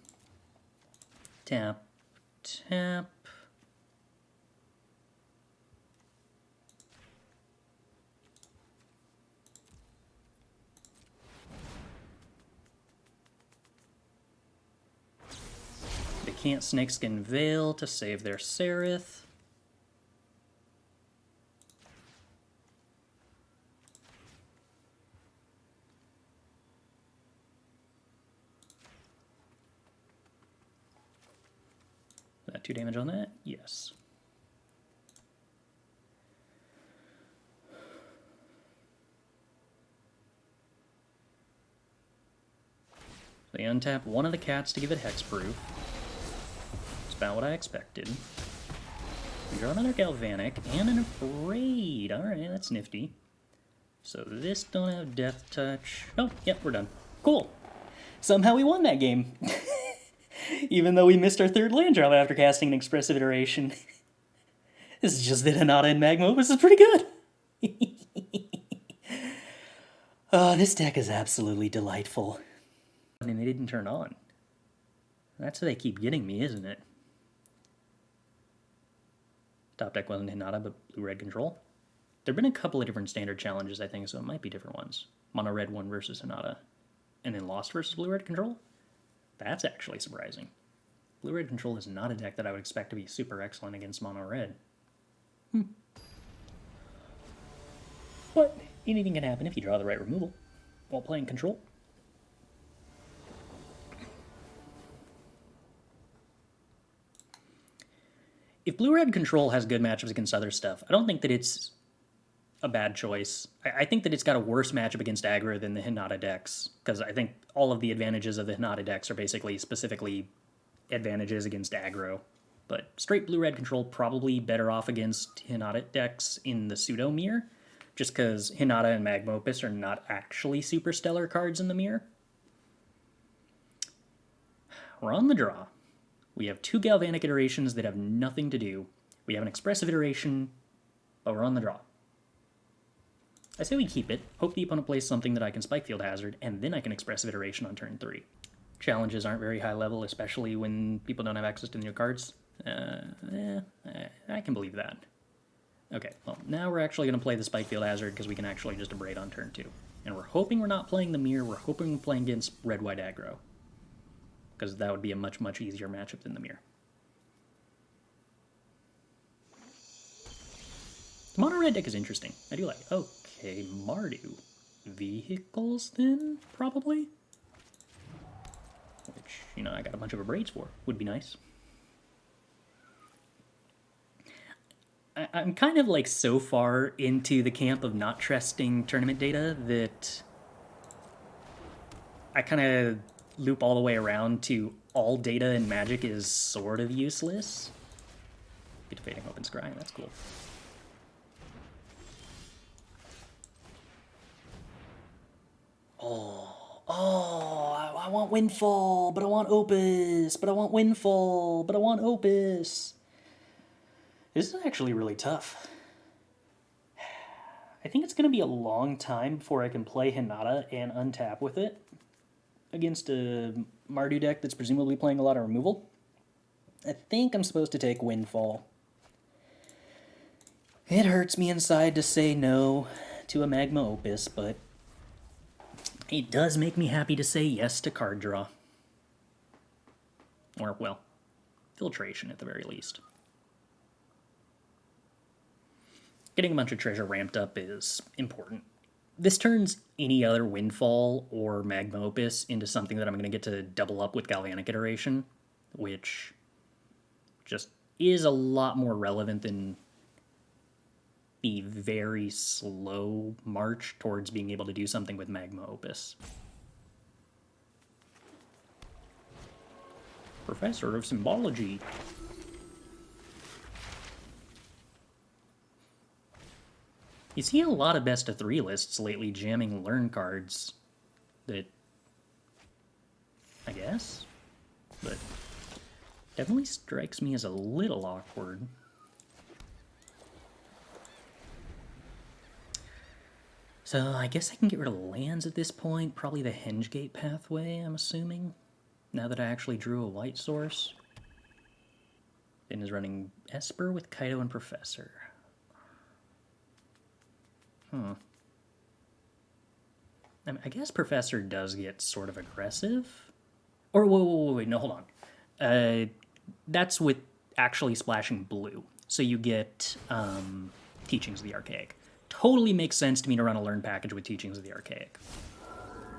Tap, tap. They can't Snakeskin Veil to save their Sereth. That 2 damage on that? Yes. They untap one of the cats to give it hexproof. That's about what I expected. We draw another Galvanic and an Abrade. Alright, that's nifty. So this don't have Death Touch. Oh, yep, we're done. Cool. Somehow we won that game. Even though we missed our 3rd land drop after casting an Expressive Iteration. This is just that Hinata and Magma Opus is pretty good. Oh, this deck is absolutely delightful. I mean, they didn't turn on. That's how they keep getting me, isn't it? Top deck wasn't Hinata, but blue-red control. There have been a couple of different standard challenges, I think, so it might be different ones. Mono-red one versus Hinata. And then Lost versus blue-red control? That's actually surprising. Blue-red control is not a deck that I would expect to be super excellent against mono-red. But anything can happen if you draw the right removal while playing control. If blue-red control has good matchups against other stuff, I don't think that it's a bad choice. I think that it's got a worse matchup against aggro than the Hinata decks, because I think all of the advantages of the Hinata decks are basically specifically advantages against aggro. But straight blue-red control probably better off against Hinata decks in the pseudo mirror, just because Hinata and Magma Opus are not actually super stellar cards in the mirror. We're on the draw. We have 2 Galvanic Iterations that have nothing to do. We have an Expressive Iteration, but we're on the draw. I say we keep it, hope the opponent plays something that I can Spikefield Hazard, and then I can Expressive Iteration on turn 3. Challenges aren't very high level, especially when people don't have access to new cards. I can believe that. Okay, well, now we're actually going to play the Spikefield Hazard because we can actually just Abrade on turn 2. And we're hoping we're not playing the mirror, we're hoping we're playing against red-white aggro. Because that would be a much, much easier matchup than the mirror. The mono-red deck is interesting. I do like it. Okay, Mardu. Vehicles, then, probably? Which, you know, I got a bunch of Abrades for. Would be nice. I'm kind of, like, so far into the camp of not trusting tournament data that I kind of loop all the way around to all data in Magic is sort of useless. Get to Fading Open Scry, that's cool. I want Windfall, but I want Opus, but I want Windfall, but I want Opus. This is actually really tough. I think it's going to be a long time before I can play Hinata and untap with it. against a Mardu deck that's presumably playing a lot of removal. I think I'm supposed to take Windfall. It hurts me inside to say no to a Magma Opus, but it does make me happy to say yes to card draw. Or, well, filtration at the very least. Getting a bunch of treasure ramped up is important. This turns any other Windfall or Magma Opus into something that I'm going to get to double up with Galvanic Iteration, which just is a lot more relevant than the very slow march towards being able to do something with Magma Opus. Professor of Symbology. You see a lot of best of 3 lists lately jamming learn cards that, I guess, but definitely strikes me as a little awkward. So I guess I can get rid of lands at this point, probably the Hengegate Pathway, I'm assuming, now that I actually drew a white source. Then is running Esper with Kaido and Professor. I guess Professor does get sort of aggressive. Or, wait, no, hold on. That's with actually splashing blue. So you get Teachings of the Archaic. Totally makes sense to me to run a learn package with Teachings of the Archaic.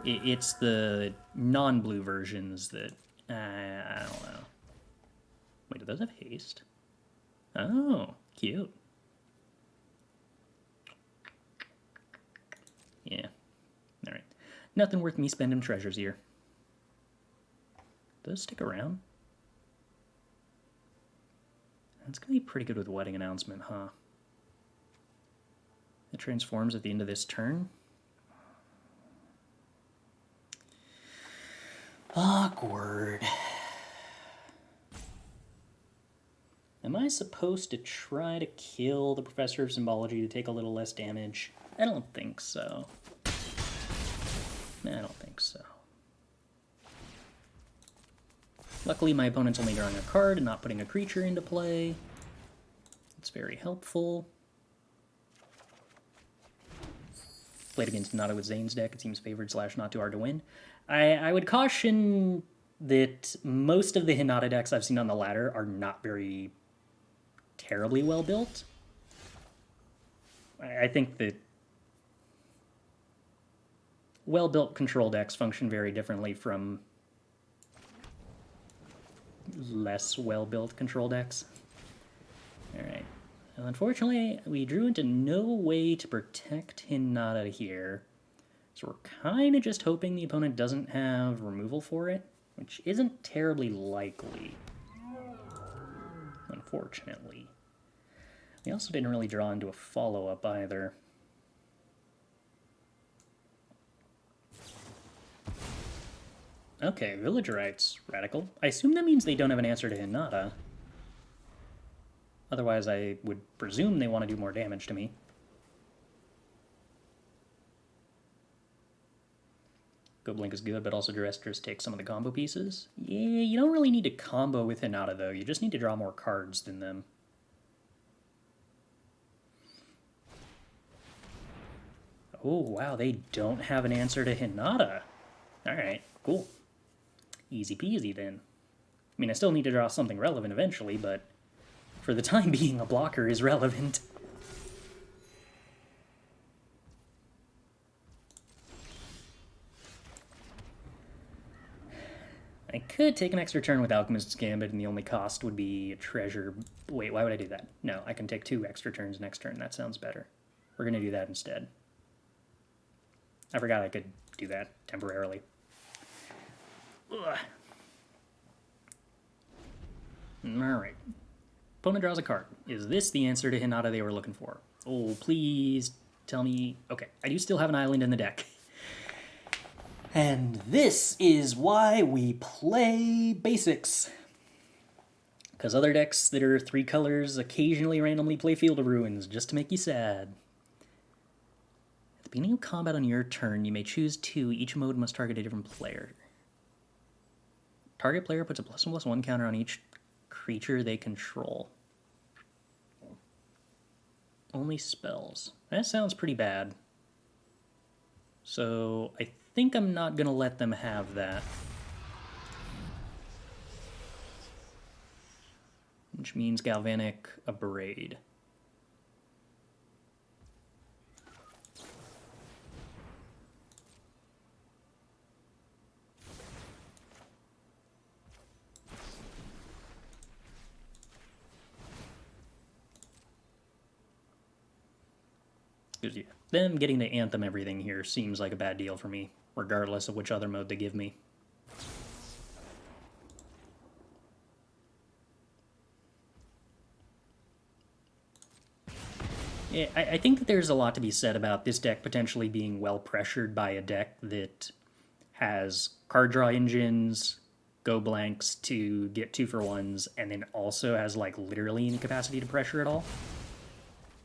It's the non-blue versions that, I don't know. Wait, do those have haste? Oh, cute. Yeah. Alright. Nothing worth me spending treasures here. Does stick around? That's going to be pretty good with Wedding Announcement, huh? It transforms at the end of this turn. Awkward. Am I supposed to try to kill the Professor of Symbology to take a little less damage? I don't think so. I don't think so. Luckily, my opponent's only drawing a card and not putting a creature into play. It's very helpful. Played against Hinata with Zane's deck. It seems favored / not too hard to win. I would caution that most of the Hinata decks I've seen on the ladder are not very terribly well built. I think that well-built control decks function very differently from less well-built control decks. Alright. Well, unfortunately, we drew into no way to protect Hinata here. So we're kind of just hoping the opponent doesn't have removal for it, which isn't terribly likely. Unfortunately. We also didn't really draw into a follow-up either. Okay, Village Rites, radical. I assume that means they don't have an answer to Hinata. Otherwise, I would presume they want to do more damage to me. Go Blink is good, but also Durestris takes some of the combo pieces. Yeah, you don't really need to combo with Hinata, though. You just need to draw more cards than them. Oh, wow, they don't have an answer to Hinata. Alright, cool. Easy peasy, then. I mean, I still need to draw something relevant eventually, but for the time being, a blocker is relevant. I could take an extra turn with Alchemist's Gambit, and the only cost would be a treasure. Wait, why would I do that? No, I can take 2 extra turns next turn. That sounds better. We're going to do that instead. I forgot I could do that temporarily. Ugh. Alright. Opponent draws a card. Is this the answer to Hinata they were looking for? Oh, please tell me... Okay, I do still have an island in the deck. And this is why we play basics. Because other decks that are 3 colors occasionally randomly play Field of Ruins just to make you sad. At the beginning of combat on your turn, you may choose 2. Each mode must target a different player. Target player puts a +1/+1 counter on each creature they control. Only spells. That sounds pretty bad. So I think I'm not going to let them have that. Which means Galvanic Abrade. Because yeah, them getting to Anthem everything here seems like a bad deal for me, regardless of which other mode they give me. Yeah, I think that there's a lot to be said about this deck potentially being well pressured by a deck that has card draw engines, go blanks to get 2-for-1s, and then also has like literally any capacity to pressure at all.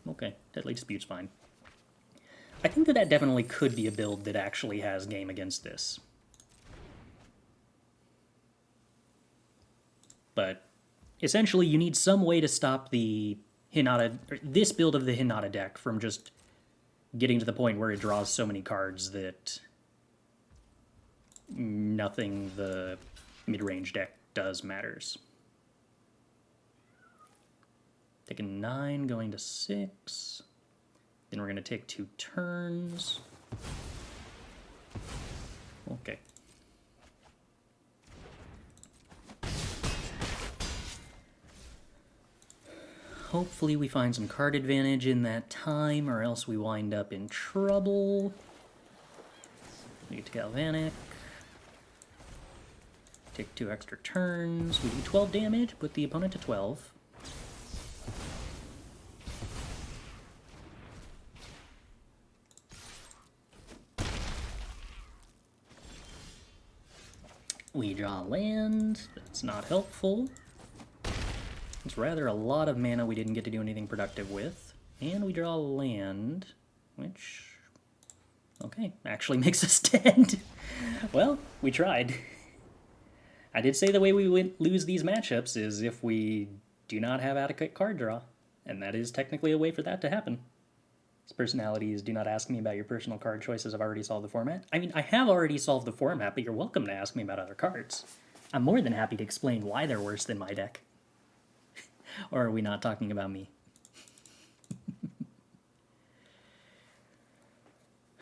Okay, Deadly Dispute's fine. I think that that definitely could be a build that actually has game against this. But essentially you need some way to stop the Hinata, this build of the Hinata deck from just getting to the point where it draws so many cards that nothing the mid-range deck does matters. Taking 9, going to 6. Then we're going to take 2 turns. Okay. Hopefully we find some card advantage in that time, or else we wind up in trouble. We get to Galvanic. Take 2 extra turns. We do 12 damage, put the opponent to 12. We draw land. That's not helpful. It's rather a lot of mana we didn't get to do anything productive with. And we draw land, which, okay, actually makes us dead. Well, we tried. I did say the way we would lose these matchups is if we do not have adequate card draw, and that is technically a way for that to happen. These personalities, do not ask me about your personal card choices, I've already solved the format. I mean, I have already solved the format, but you're welcome to ask me about other cards. I'm more than happy to explain why they're worse than my deck. Or are we not talking about me?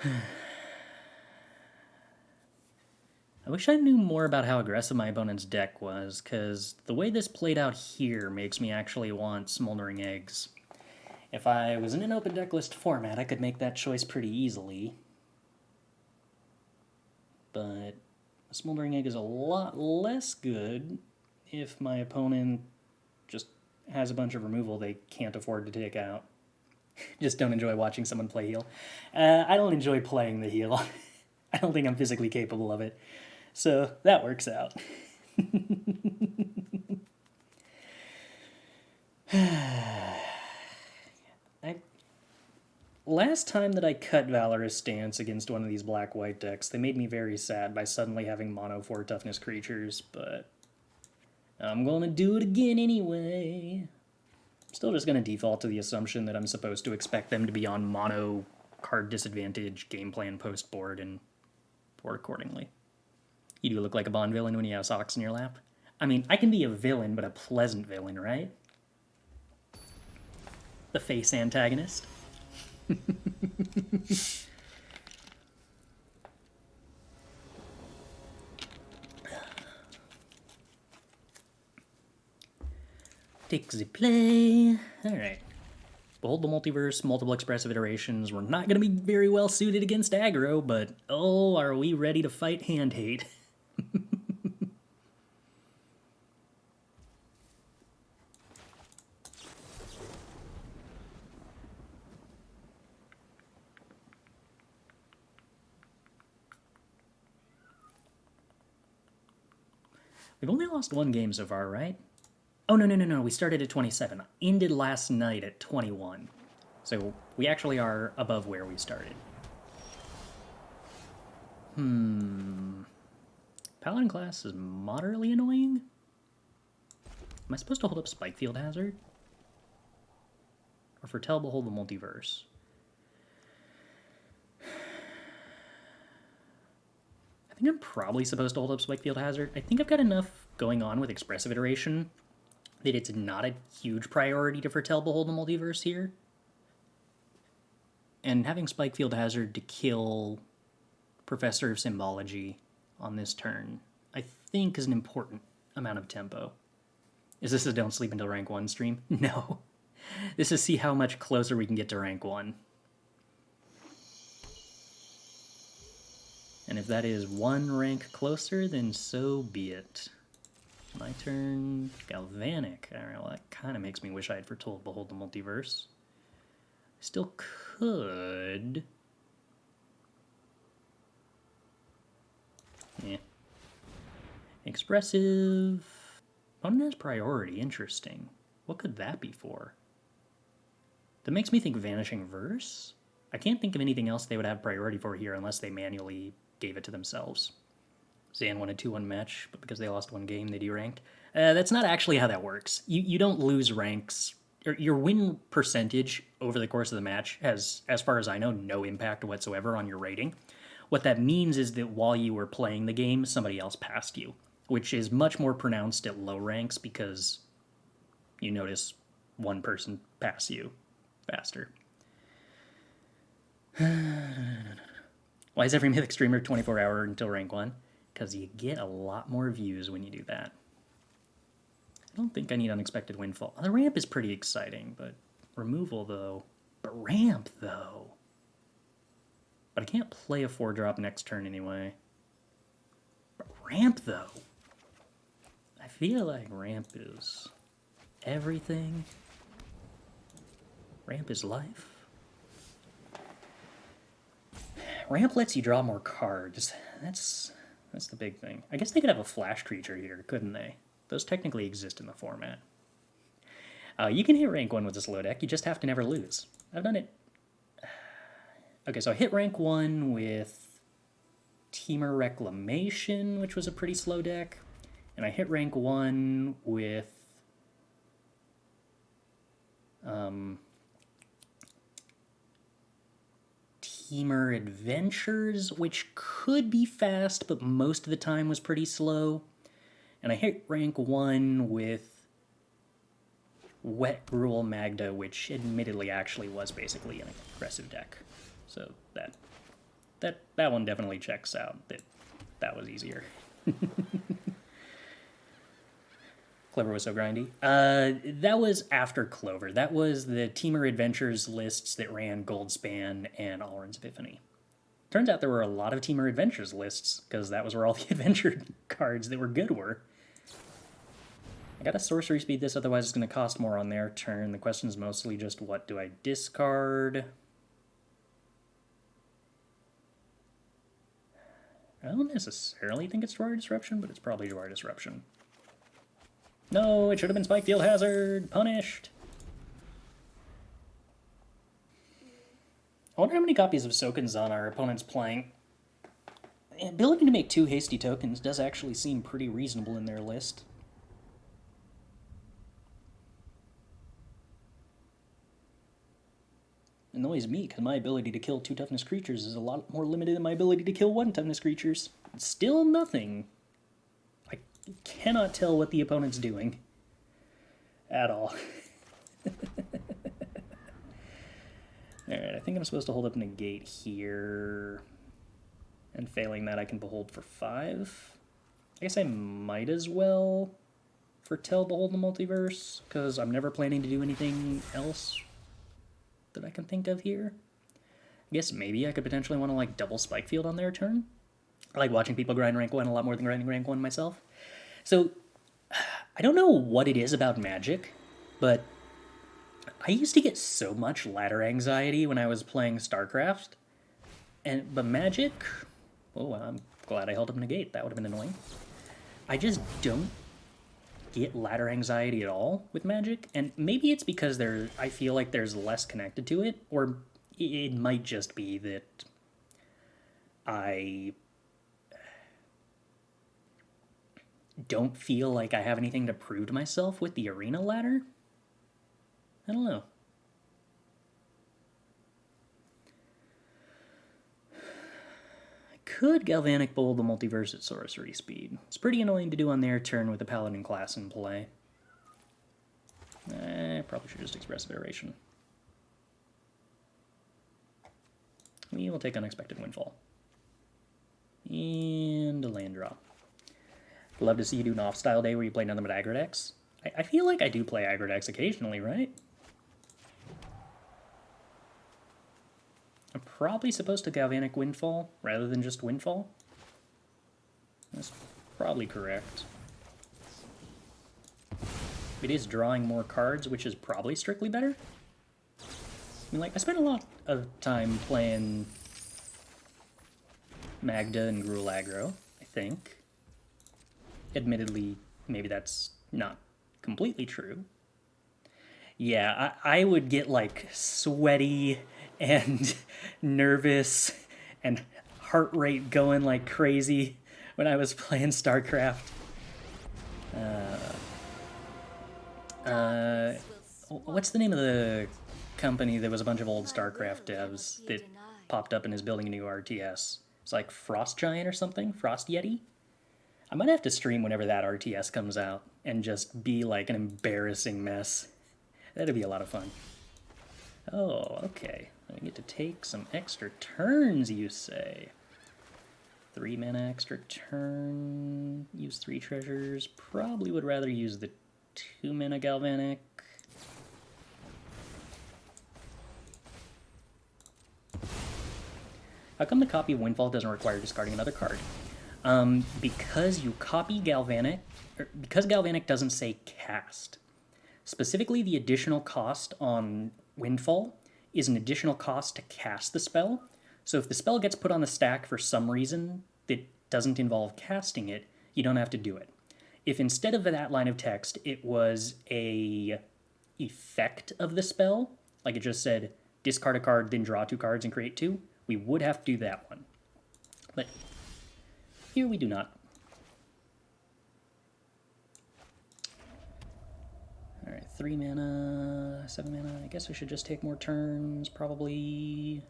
I wish I knew more about how aggressive my opponent's deck was, because the way this played out here makes me actually want Smoldering Eggs. If I was in an open deck list format, I could make that choice pretty easily. But a Smoldering Egg is a lot less good if my opponent just has a bunch of removal they can't afford to take out. Just don't enjoy watching someone play heal. I don't enjoy playing the heal. I don't think I'm physically capable of it. So that works out. Last time that I cut Valorous Stance against one of these black-white decks, they made me very sad by suddenly having mono 4 toughness creatures, but I'm going to do it again anyway. I'm still just going to default to the assumption that I'm supposed to expect them to be on mono card disadvantage game plan post board and board accordingly. You do look like a Bond villain when you have socks in your lap. I mean, I can be a villain, but a pleasant villain, right? The face antagonist. Take the play. Alright. Behold the Multiverse, multiple expressive iterations. We're not going to be very well suited against aggro, but oh, are we ready to fight hand hate? We've only lost 1 game so far, right? Oh, no. We started at 27. Ended last night at 21. So we actually are above where we started. Paladin class is moderately annoying. Am I supposed to hold up Spikefield Hazard? Or foretell Behold the Multiverse? I think I'm probably supposed to hold up Spikefield Hazard. I think I've got enough going on with Expressive Iteration that it's not a huge priority to foretell Behold the Multiverse here. And having Spikefield Hazard to kill Professor of Symbology on this turn, I think is an important amount of tempo. Is this a Don't Sleep Until Rank 1 stream? No. This is see how much closer we can get to Rank 1. And if that is one rank closer, then so be it. My turn, Galvanic. Alright, well that kind of makes me wish I had foretold Behold the Multiverse. Still could... Yeah. Expressive... Opponent has priority, interesting. What could that be for? That makes me think Vanishing Verse? I can't think of anything else they would have priority for here unless they manually gave it to themselves. Zan won a 2-1 match, but because they lost one game, they deranked. That's not actually how that works. You don't lose ranks. Your win percentage over the course of the match has, as far as I know, no impact whatsoever on your rating. What that means is that while you were playing the game, somebody else passed you, which is much more pronounced at low ranks because you notice one person pass you faster. Why is every Mythic streamer 24-hour until rank 1? Because you get a lot more views when you do that. I don't think I need Unexpected Windfall. The ramp is pretty exciting, but removal, though. But ramp, though. But I can't play a 4-drop next turn anyway. But ramp, though. I feel like ramp is everything. Ramp is life. Ramp lets you draw more cards. That's the big thing. I guess they could have a flash creature here, couldn't they? Those technically exist in the format. You can hit rank 1 with this low deck, you just have to never lose. I've done it. Okay, so I hit rank 1 with Temur Reclamation, which was a pretty slow deck. And I hit rank 1 with... Temur Adventures, which could be fast, but most of the time was pretty slow. And I hit rank 1 with Wet Gruel Magda, which admittedly actually was basically an aggressive deck. So that one definitely checks out. That was easier. Clover was so grindy. That was after Clover. That was the Temur Adventures lists that ran Goldspan and Alrund's Epiphany. Turns out there were a lot of Temur Adventures lists, because that was where all the adventure cards that were good were. I gotta sorcery speed this, otherwise it's going to cost more on their turn. The question is mostly just what do I discard? I don't necessarily think it's Jwari Disruption, but it's probably Jwari Disruption. No, it should have been Spikefield Hazard. Punished. I wonder how many copies of Soken'Zan our opponent's playing. The ability to make 2 hasty tokens does actually seem pretty reasonable in their list. It annoys me because my ability to kill 2 toughness creatures is a lot more limited than my ability to kill 1 toughness creatures. It's still nothing. I cannot tell what the opponent's doing. At all. Alright, I think I'm supposed to hold up Negate here. And failing that, I can Behold for 5. I guess I might as well foretell Behold the Multiverse, because I'm never planning to do anything else that I can think of here. I guess maybe I could potentially want to like double Spikefield on their turn. I like watching people grind rank 1 a lot more than grinding rank 1 myself. So, I don't know what it is about Magic, but I used to get so much ladder anxiety when I was playing StarCraft. But Magic, oh, I'm glad I held up Negate. That would have been annoying. I just don't get ladder anxiety at all with Magic, and maybe it's because I feel like there's less connected to it, or it might just be that don't feel like I have anything to prove to myself with the arena ladder. I don't know. I could Galvanic Behold the Multiverse at sorcery speed. It's pretty annoying to do on their turn with the Paladin class in play. Probably should just Expressive Iteration. We will take Unexpected Windfall. And a land draw. Love to see you do an off-style day where you play nothing but aggro decks. I feel like I do play aggro decks occasionally, right? I'm probably supposed to Galvanic Windfall rather than just Windfall. That's probably correct. It is drawing more cards, which is probably strictly better. I mean, like, I spent a lot of time playing Magda and Gruul aggro, I think. Admittedly, maybe that's not completely true. Yeah, I would get, like, sweaty and nervous and heart rate going like crazy when I was playing StarCraft. What's the name of the company that was a bunch of old StarCraft devs that popped up and is building a new RTS? It's like Frost Giant or something? Frost Yeti? I might have to stream whenever that RTS comes out and just be like an embarrassing mess. That'd be a lot of fun. Oh, okay. I get to take some extra turns, you say. 3 mana extra turn. Use 3 treasures. Probably would rather use the 2 mana Galvanic. How come the copy of Windfall doesn't require discarding another card? Because you copy Galvanic, because Galvanic doesn't say cast. Specifically, the additional cost on Windfall is an additional cost to cast the spell. So if the spell gets put on the stack for some reason that doesn't involve casting it, you don't have to do it. If instead of that line of text, it was a effect of the spell, like it just said, discard a card, then draw 2 cards and create 2, we would have to do that one. But here we do not. Alright, 3 mana, 7 mana. I guess I should just take more turns, probably.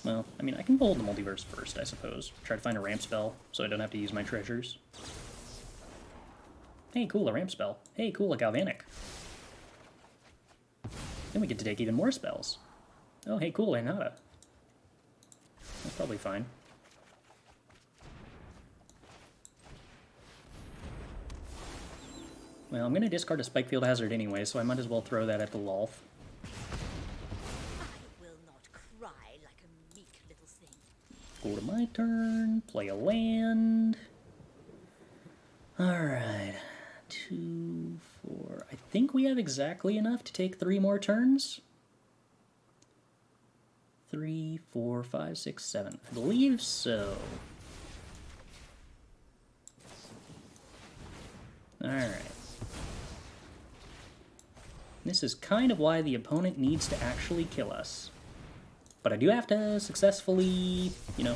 Well, I mean, I can Behold the Multiverse first, I suppose. Try to find a ramp spell, so I don't have to use my treasures. Hey, cool, a ramp spell. Hey, cool, a Galvanic. Then we get to take even more spells. Oh, hey, cool, a Hinata. That's probably fine. Well, I'm going to discard a Spikefield Hazard anyway, so I might as well throw that at the Lolth. I will not cry like a meek little thing. Go to my turn, play a land. Alright, 2, 4. I think we have exactly enough to take 3 more turns. 3, 4, 5, 6, 7. I believe so. Alright. This is kind of why the opponent needs to actually kill us. But I do have to successfully, you know,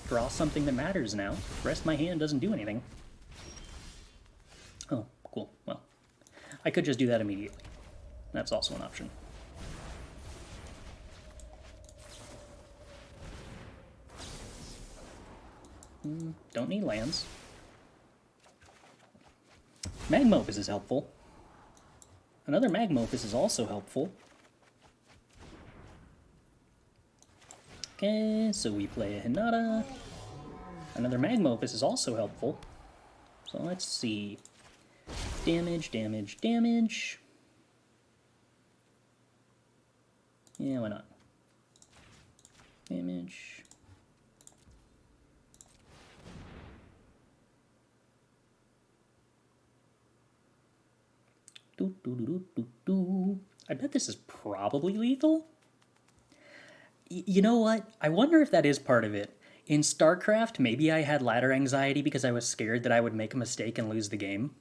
draw something that matters now. The rest of my hand doesn't do anything. Oh, cool. Well, I could just do that immediately. That's also an option. Don't need lands. Magma Opus is helpful. Another Magma Opus is also helpful. Okay, so we play a Hinata. Another Magma Opus is also helpful. So let's see. Damage, damage, damage. Yeah, why not? Damage. I bet this is probably lethal. You know what? I wonder if that is part of it. In StarCraft, maybe I had ladder anxiety because I was scared that I would make a mistake and lose the game.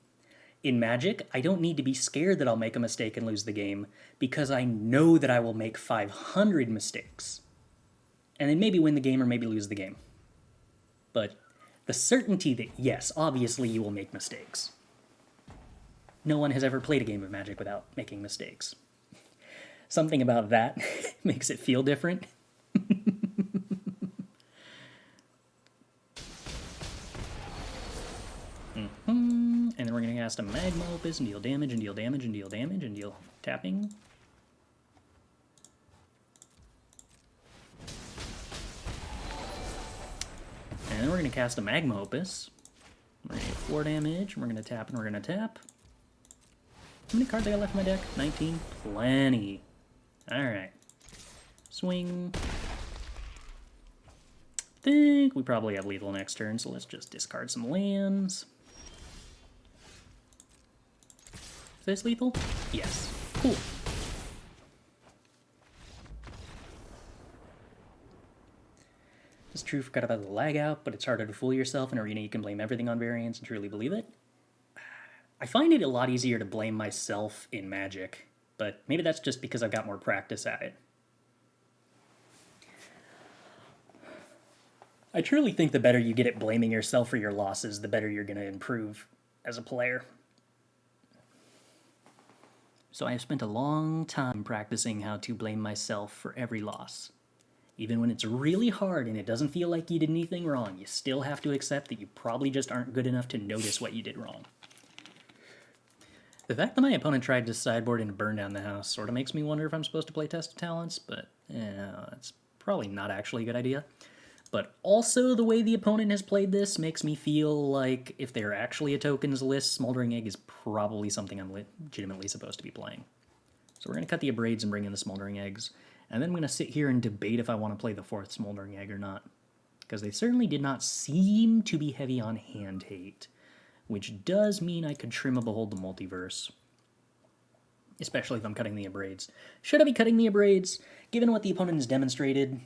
In Magic, I don't need to be scared that I'll make a mistake and lose the game because I know that I will make 500 mistakes. And then maybe win the game or maybe lose the game. but the certainty that, yes, obviously you will make mistakes. No one has ever played a game of Magic without making mistakes. Something about that makes it feel different. And then we're going to cast a Magma Opus and deal damage and deal damage and deal damage and deal tapping. And then we're going to cast a Magma Opus. We're going to get 4 damage, and we're going to tap and we're going to tap. How many cards I got left in my deck? 19? Plenty. Alright. Swing. Think we probably have lethal next turn, so let's just discard some lands. Is this lethal? Yes. Cool. It's true, forgot about the lag out, but it's harder to fool yourself in a arena you can blame everything on variance and truly believe it. I find it a lot easier to blame myself in Magic, but maybe that's just because I've got more practice at it. I truly think the better you get at blaming yourself for your losses, the better you're going to improve as a player. So I have spent a long time practicing how to blame myself for every loss. Even when it's really hard and it doesn't feel like you did anything wrong, you still have to accept that you probably just aren't good enough to notice what you did wrong. The fact that my opponent tried to sideboard and burn down the house sort of makes me wonder if I'm supposed to play Test of Talents, but it's probably not actually a good idea. But also the way the opponent has played this makes me feel like if they're actually a tokens list, Smoldering Egg is probably something I'm legitimately supposed to be playing. So we're going to cut the Abrades and bring in the Smoldering Eggs, and then I'm going to sit here and debate if I want to play the 4th Smoldering Egg or not. Because they certainly did not seem to be heavy on hand hate, which does mean I could trim a Behold the Multiverse. Especially if I'm cutting the Abrades. Should I be cutting the Abrades? Given what the opponent has demonstrated,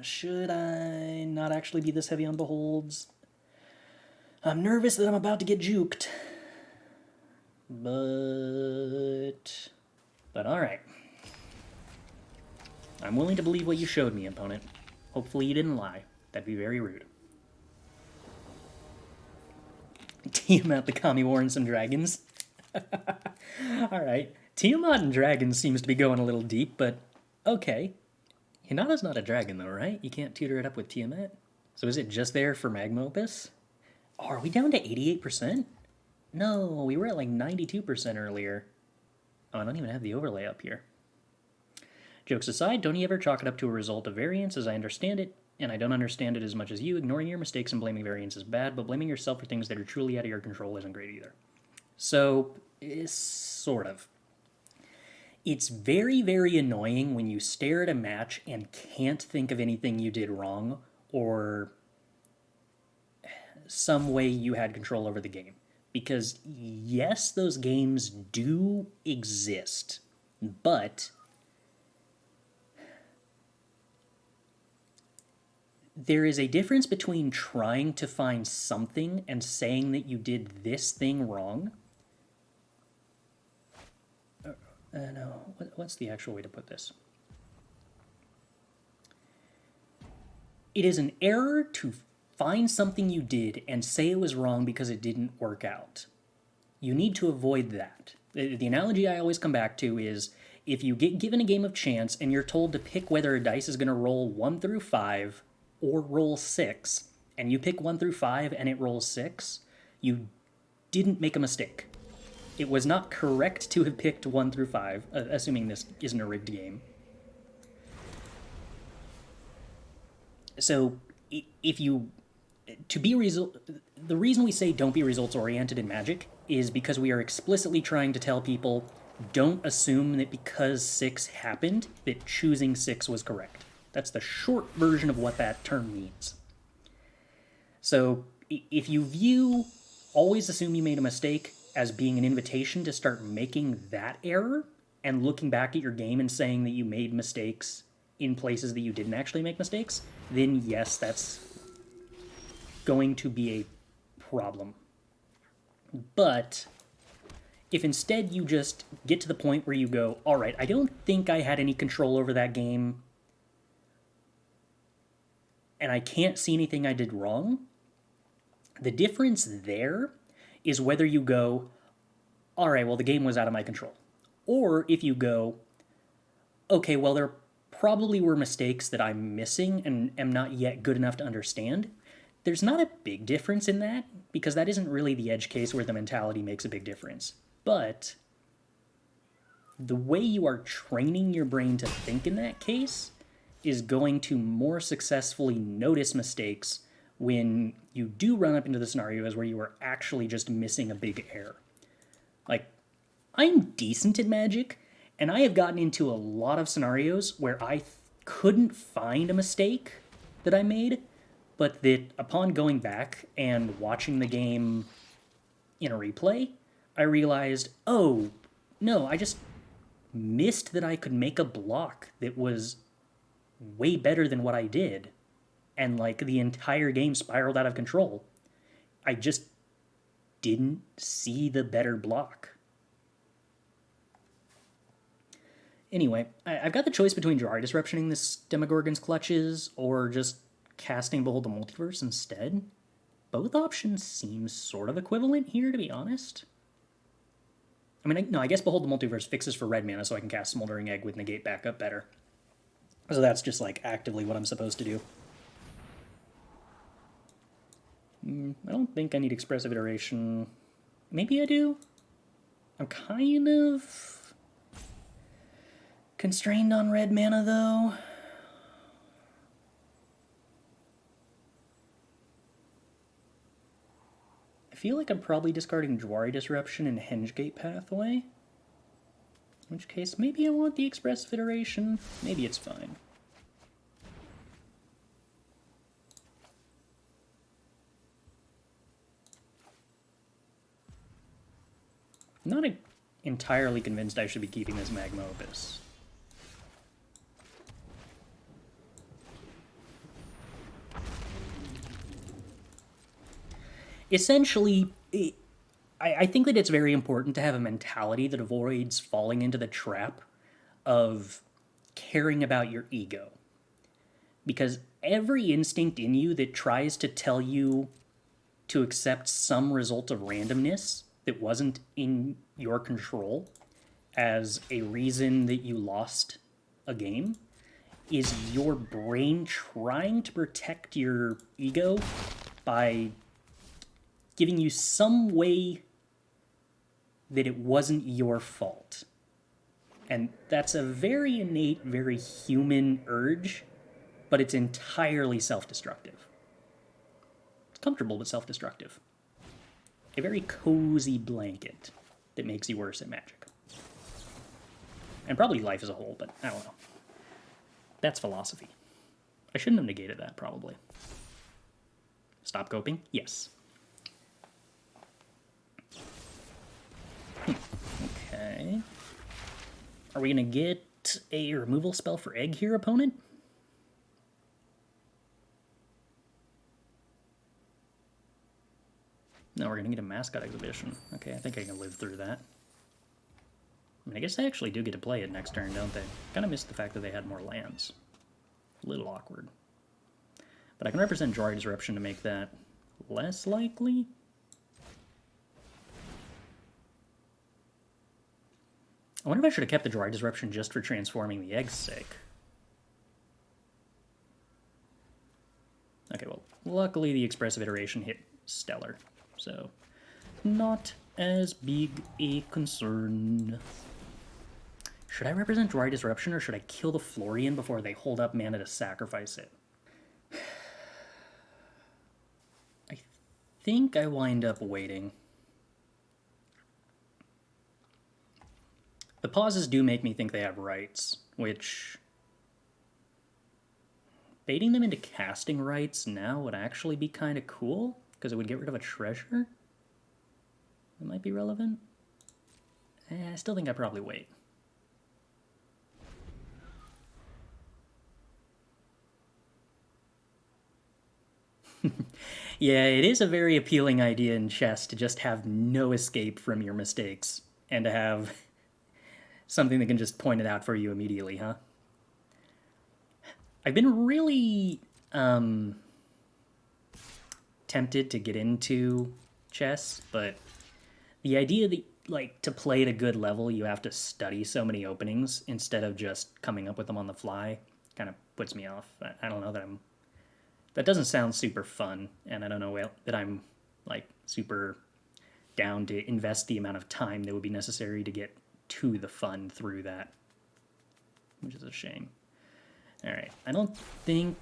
should I not actually be this heavy on Beholds? I'm nervous that I'm about to get juked. But alright. I'm willing to believe what you showed me, opponent. Hopefully you didn't lie. That'd be very rude. Tiamat the Kami War and some dragons. Alright. Tiamat and dragons seems to be going a little deep, but okay. Hinata's not a dragon though, right? You can't tutor it up with Tiamat? So is it just there for Magma Opus? Oh, are we down to 88%? No, we were at like 92% earlier. Oh, I don't even have the overlay up here. Jokes aside, don't you ever chalk it up to a result of variance as I understand it, and I don't understand it as much as you. Ignoring your mistakes and blaming variance is bad, but blaming yourself for things that are truly out of your control isn't great either. So, sort of. It's very, very annoying when you stare at a match and can't think of anything you did wrong, or some way you had control over the game. Because, yes, those games do exist, but there is a difference between trying to find something and saying that you did this thing wrong. No, what's the actual way to put this? It is an error to find something you did and say it was wrong because it didn't work out. You need to avoid that. The analogy I always come back to is if you get given a game of chance and you're told to pick whether a dice is going to roll 1 through 5 or roll 6, and you pick 1 through 5 and it rolls 6, you didn't make a mistake. It was not correct to have picked 1 through 5, assuming this isn't a rigged game. So, if you... the reason we say don't be results-oriented in Magic is because we are explicitly trying to tell people don't assume that because 6 happened, that choosing 6 was correct. That's the short version of what that term means. So, if you view always assume you made a mistake as being an invitation to start making that error and looking back at your game and saying that you made mistakes in places that you didn't actually make mistakes, then yes, that's going to be a problem. But if instead you just get to the point where you go, all right, I don't think I had any control over that game, and I can't see anything I did wrong, The difference there is whether you go, all right, well, the game was out of my control. Or if you go, okay, well, there probably were mistakes that I'm missing and am not yet good enough to understand. There's not a big difference in that, because that isn't really the edge case where the mentality makes a big difference. But the way you are training your brain to think in that case is going to more successfully notice mistakes when you do run up into the scenarios where you are actually just missing a big error. Like, I'm decent at Magic, and I have gotten into a lot of scenarios where I couldn't find a mistake that I made, but that upon going back and watching the game in a replay, I realized, oh, no, I just missed that I could make a block that was way better than what I did. And, like, the entire game spiraled out of control. I just didn't see the better block. Anyway, I've got the choice between Jwari Disruptioning this Demogorgon's Clutches or just casting Behold the Multiverse instead. Both options seem sort of equivalent here, to be honest. I mean, no, I guess Behold the Multiverse fixes for red mana so I can cast Smoldering Egg with Negate backup better. So that's just, like, actively what I'm supposed to do. I don't think I need Expressive Iteration. Maybe I do? I'm kind of constrained on red mana, though. I feel like I'm probably discarding Jwari Disruption and Hengegate Pathway. In which case, maybe I want the Expressive Iteration. Maybe it's fine. I'm not entirely convinced I should be keeping this Magma Opus. Essentially, I think that it's very important to have a mentality that avoids falling into the trap of caring about your ego. Because every instinct in you that tries to tell you to accept some result of randomness that wasn't in your control as a reason that you lost a game is your brain trying to protect your ego by giving you some way that it wasn't your fault. And that's a very innate, very human urge, but it's entirely self-destructive. It's comfortable, but self-destructive. A very cozy blanket that makes you worse at Magic. And probably life as a whole, but I don't know. That's philosophy. I shouldn't have negated that, probably. Stop coping? Yes. Okay. Are we going to get a removal spell for Egg here, opponent? No, we're going to get a Mascot Exhibition. Okay, I think I can live through that. I mean, I guess they actually do get to play it next turn, don't they? Kind of missed the fact that they had more lands. A little awkward. But I can represent Jwari Disruption to make that less likely. I wonder if I should have kept the Jwari Disruption just for transforming the egg's sake. Okay, well, luckily the Expressive Iteration hit Stellar, so not as big a concern. Should I represent Jwari Disruption, or should I kill the Florian before they hold up mana to sacrifice it? I think I wind up waiting. The pauses do make me think they have rights, which... baiting them into casting rights now would actually be kind of cool, because it would get rid of a treasure. That might be relevant. I still think I'd probably wait. Yeah, it is a very appealing idea in chess to just have no escape from your mistakes, and to have something that can just point it out for you immediately, huh? I've been really tempted to get into chess, but the idea that, like, to play at a good level, you have to study so many openings instead of just coming up with them on the fly kind of puts me off. I don't know that that doesn't sound super fun, and I don't know that I'm, like, super down to invest the amount of time that would be necessary to get to the fun through that, which is a shame. All right, I don't think...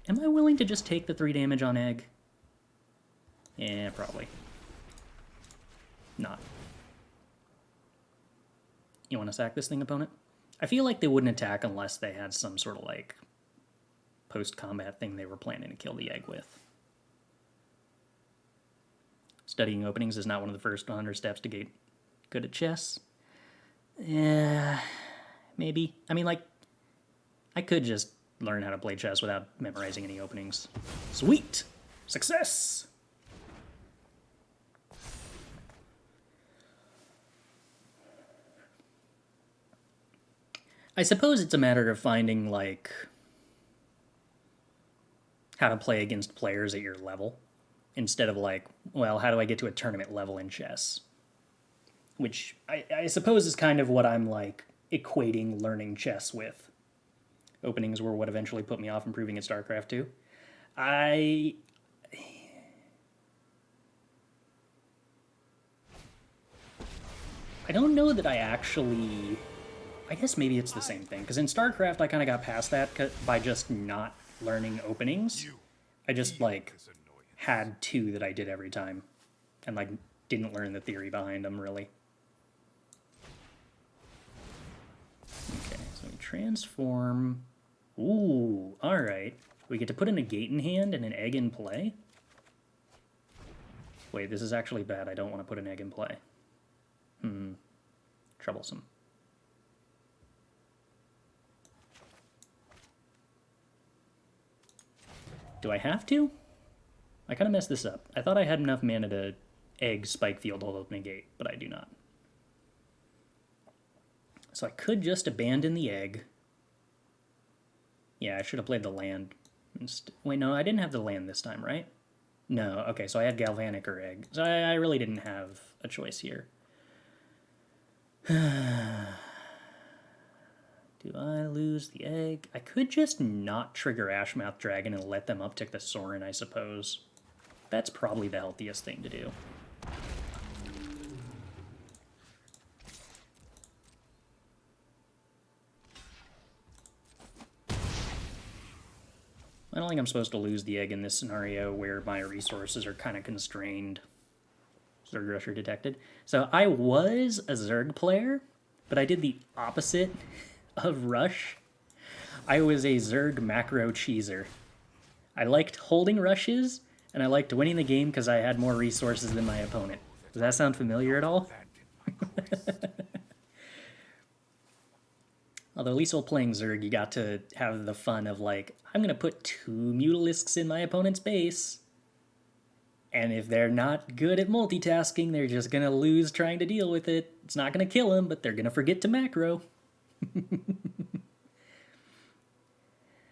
Am I willing to just take the 3 damage on egg? Yeah, probably. Not. You want to sack this thing, opponent? I feel like they wouldn't attack unless they had some sort of, like, post-combat thing they were planning to kill the egg with. Studying openings is not one of the first 100 steps to get good at chess. Yeah, maybe. I mean, like, I could just learn how to play chess without memorizing any openings. Sweet! Success! I suppose it's a matter of finding, like, how to play against players at your level, instead of, like, well, how do I get to a tournament level in chess? Which I suppose is kind of what I'm, like, equating learning chess with. Openings were what eventually put me off improving at StarCraft 2. I don't know that I actually... I guess maybe it's the same thing, because in StarCraft I kind of got past that by just not learning openings. I just, like, had 2 that I did every time, and, like, didn't learn the theory behind them, really. Okay, so we transform... Ooh, alright. We get to put a Negate in hand and an egg in play? Wait, this is actually bad. I don't want to put an egg in play. Troublesome. Do I have to? I kind of messed this up. I thought I had enough mana to egg Spikefield hold up Negate, but I do not. So I could just abandon the egg. Yeah, I should have played the land. Wait, no, I didn't have the land this time, right? No, okay, so I had Galvanic or egg. So I really didn't have a choice here. Do I lose the egg? I could just not trigger Ashmouth Dragon and let them uptick the Sorin, I suppose. That's probably the healthiest thing to do. I don't think I'm supposed to lose the egg in this scenario where my resources are kind of constrained. Zerg Rusher detected. So I was a Zerg player, but I did the opposite of Rush. I was a Zerg macro cheeser. I liked holding rushes, and I liked winning the game because I had more resources than my opponent. Does that sound familiar at all? Although at least while playing Zerg, you got to have the fun of, like, I'm going to put 2 Mutalisks in my opponent's base, and if they're not good at multitasking, they're just going to lose trying to deal with it. It's not going to kill them, but they're going to forget to macro.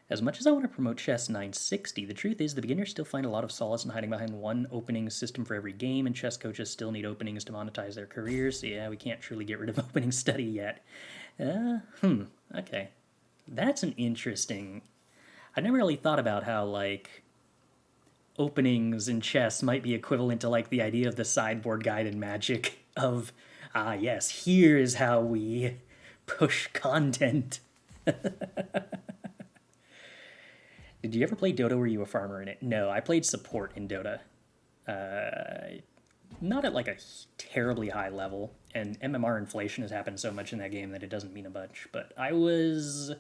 As much as I want to promote Chess 960, the truth is the beginners still find a lot of solace in hiding behind one opening system for every game, and chess coaches still need openings to monetize their careers. So yeah, we can't truly get rid of opening study yet. Okay. That's an interesting... I never really thought about how, like, openings in chess might be equivalent to, like, the idea of the sideboard guide in Magic of, yes, here is how we push content. Did you ever play Dota? Were you a farmer in it? No, I played support in Dota. Not at, like, a terribly high level, and MMR inflation has happened so much in that game that it doesn't mean a bunch, but I was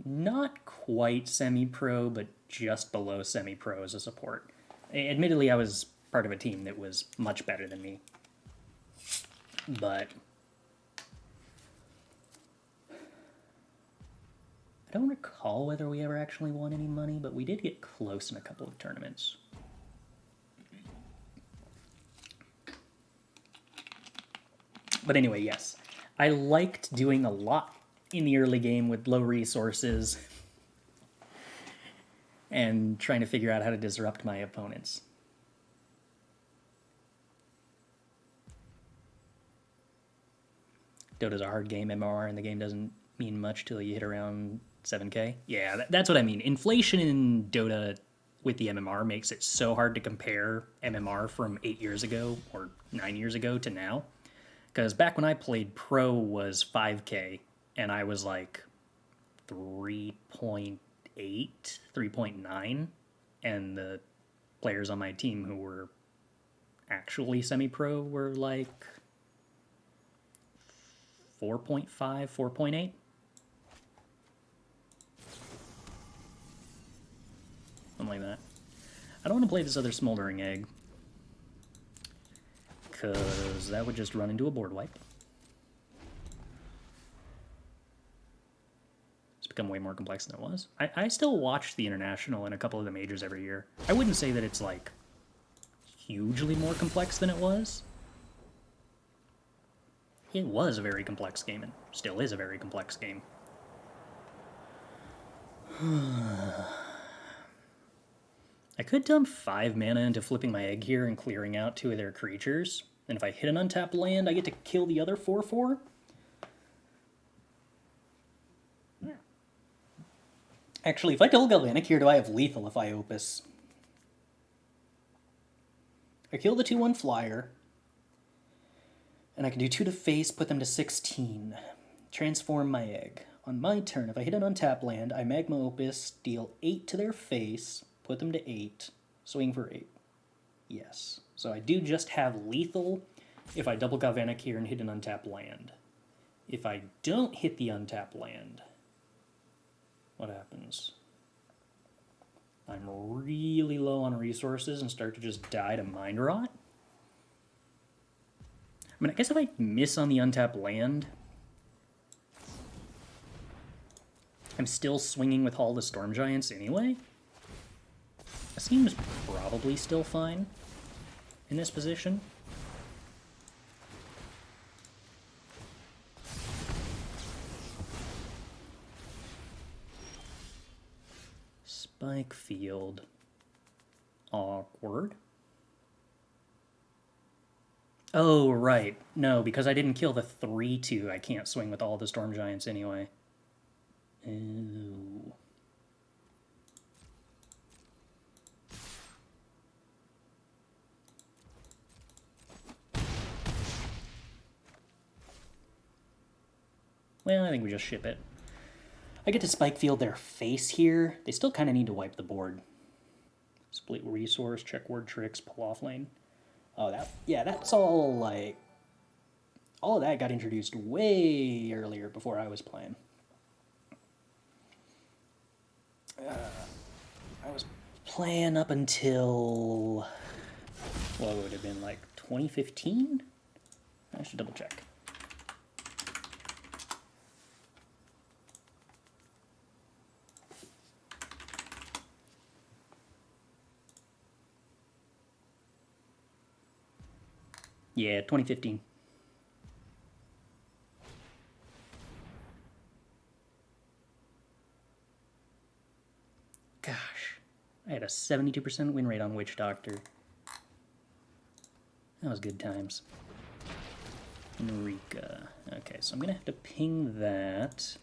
not quite semi-pro, but just below semi-pro as a support. Admittedly, I was part of a team that was much better than me, but I don't recall whether we ever actually won any money, but we did get close in a couple of tournaments. But anyway, yes. I liked doing a lot in the early game with low resources. and trying to figure out how to disrupt my opponents. Dota's a hard game, MMR, and the game doesn't mean much till you hit around 7k. Yeah, that's what I mean. Inflation in Dota with the MMR makes it so hard to compare MMR from 8 years ago or 9 years ago to now. Because back when I played, Pro was 5k, and I was like 3.8, 3.9, and the players on my team who were actually semi-pro were like 4.5, 4.8. Something like that. I don't want to play this other Smoldering Egg, because that would just run into a board wipe. It's become way more complex than it was. I still watch the International and a couple of the majors every year. I wouldn't say that it's like hugely more complex than it was. It was a very complex game, and still is a very complex game. I could dump 5 mana into flipping my egg here and clearing out 2 of their creatures. And if I hit an untapped land, I get to kill the other 4/4. Actually, if I double Galvanic here, do I have lethal if I Opus? I kill the 2/1 flyer. And I can do 2 to face, put them to 16. Transform my egg. On my turn, if I hit an untapped land, I Magma Opus, deal 8 to their face, put them to 8, swing for 8. Yes. So I do just have lethal if I double Galvanic here and hit an untapped land. If I don't hit the untapped land, what happens? I'm really low on resources and start to just die to Mind Rot. I mean, I guess if I miss on the untapped land, I'm still swinging with all the Storm Giants anyway. That seems probably still fine in this position. Spikefield. Awkward. Oh, right. No, because I didn't kill the 3/2, I can't swing with all the Storm Giants anyway. Ooh. Well, I think we just ship it. I get to Spikefield their face here. They still kind of need to wipe the board. Split resource, check word tricks, pull off lane. Oh, that's all, like... all of that got introduced way earlier before I was playing. I was playing up until... what would it have been, like 2015? I should double check. Yeah, 2015. Gosh, I had a 72% win rate on Witch Doctor. That was good times. Enrica. Okay, so I'm going to have to ping that.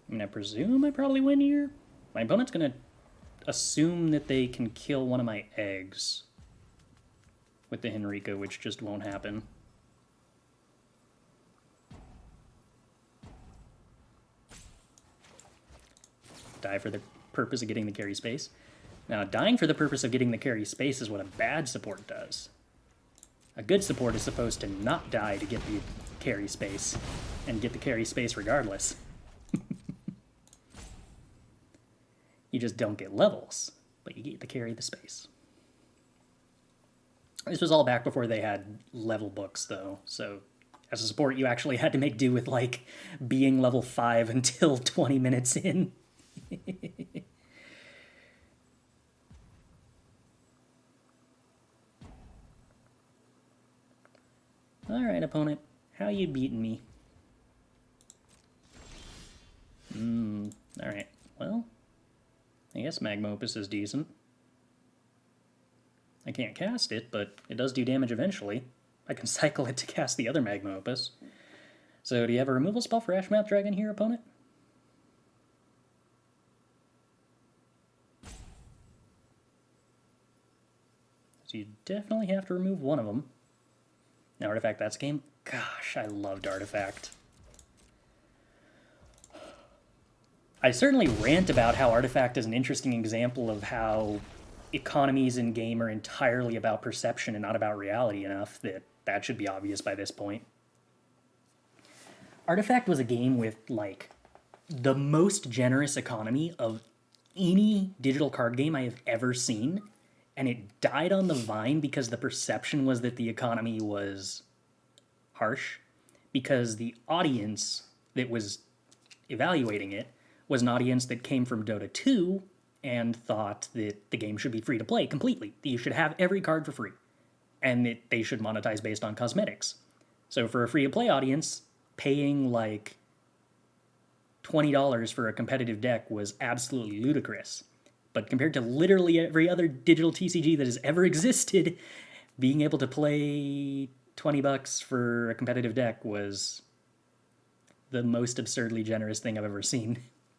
I mean, I presume I probably win here. My opponent's going to assume that they can kill one of my eggs with the Henrica, which just won't happen. Die for the purpose of getting the carry space. Now, dying for the purpose of getting the carry space is what a bad support does. A good support is supposed to not die to get the carry space, and get the carry space regardless. You just don't get levels, but you get to carry the space. This was all back before they had level books, though, so as a support, you actually had to make do with, like, being level 5 until 20 minutes in. Alright, opponent. How you beating me? Alright, well, I guess Magma Opus is decent. I can't cast it, but it does do damage eventually. I can cycle it to cast the other Magma Opus. So do you have a removal spell for Ashmouth Dragon here, opponent? So you definitely have to remove one of them. Now Artifact, that's game. Gosh, I loved Artifact. I certainly rant about how Artifact is an interesting example of how economies in game are entirely about perception and not about reality enough that should be obvious by this point. Artifact was a game with, like, the most generous economy of any digital card game I have ever seen, and it died on the vine because the perception was that the economy was harsh, because the audience that was evaluating it was an audience that came from Dota 2 and thought that the game should be free to play completely. That you should have every card for free, and that they should monetize based on cosmetics. So for a free to play audience, paying like $20 for a competitive deck was absolutely ludicrous. But compared to literally every other digital TCG that has ever existed, being able to play $20 for a competitive deck was the most absurdly generous thing I've ever seen.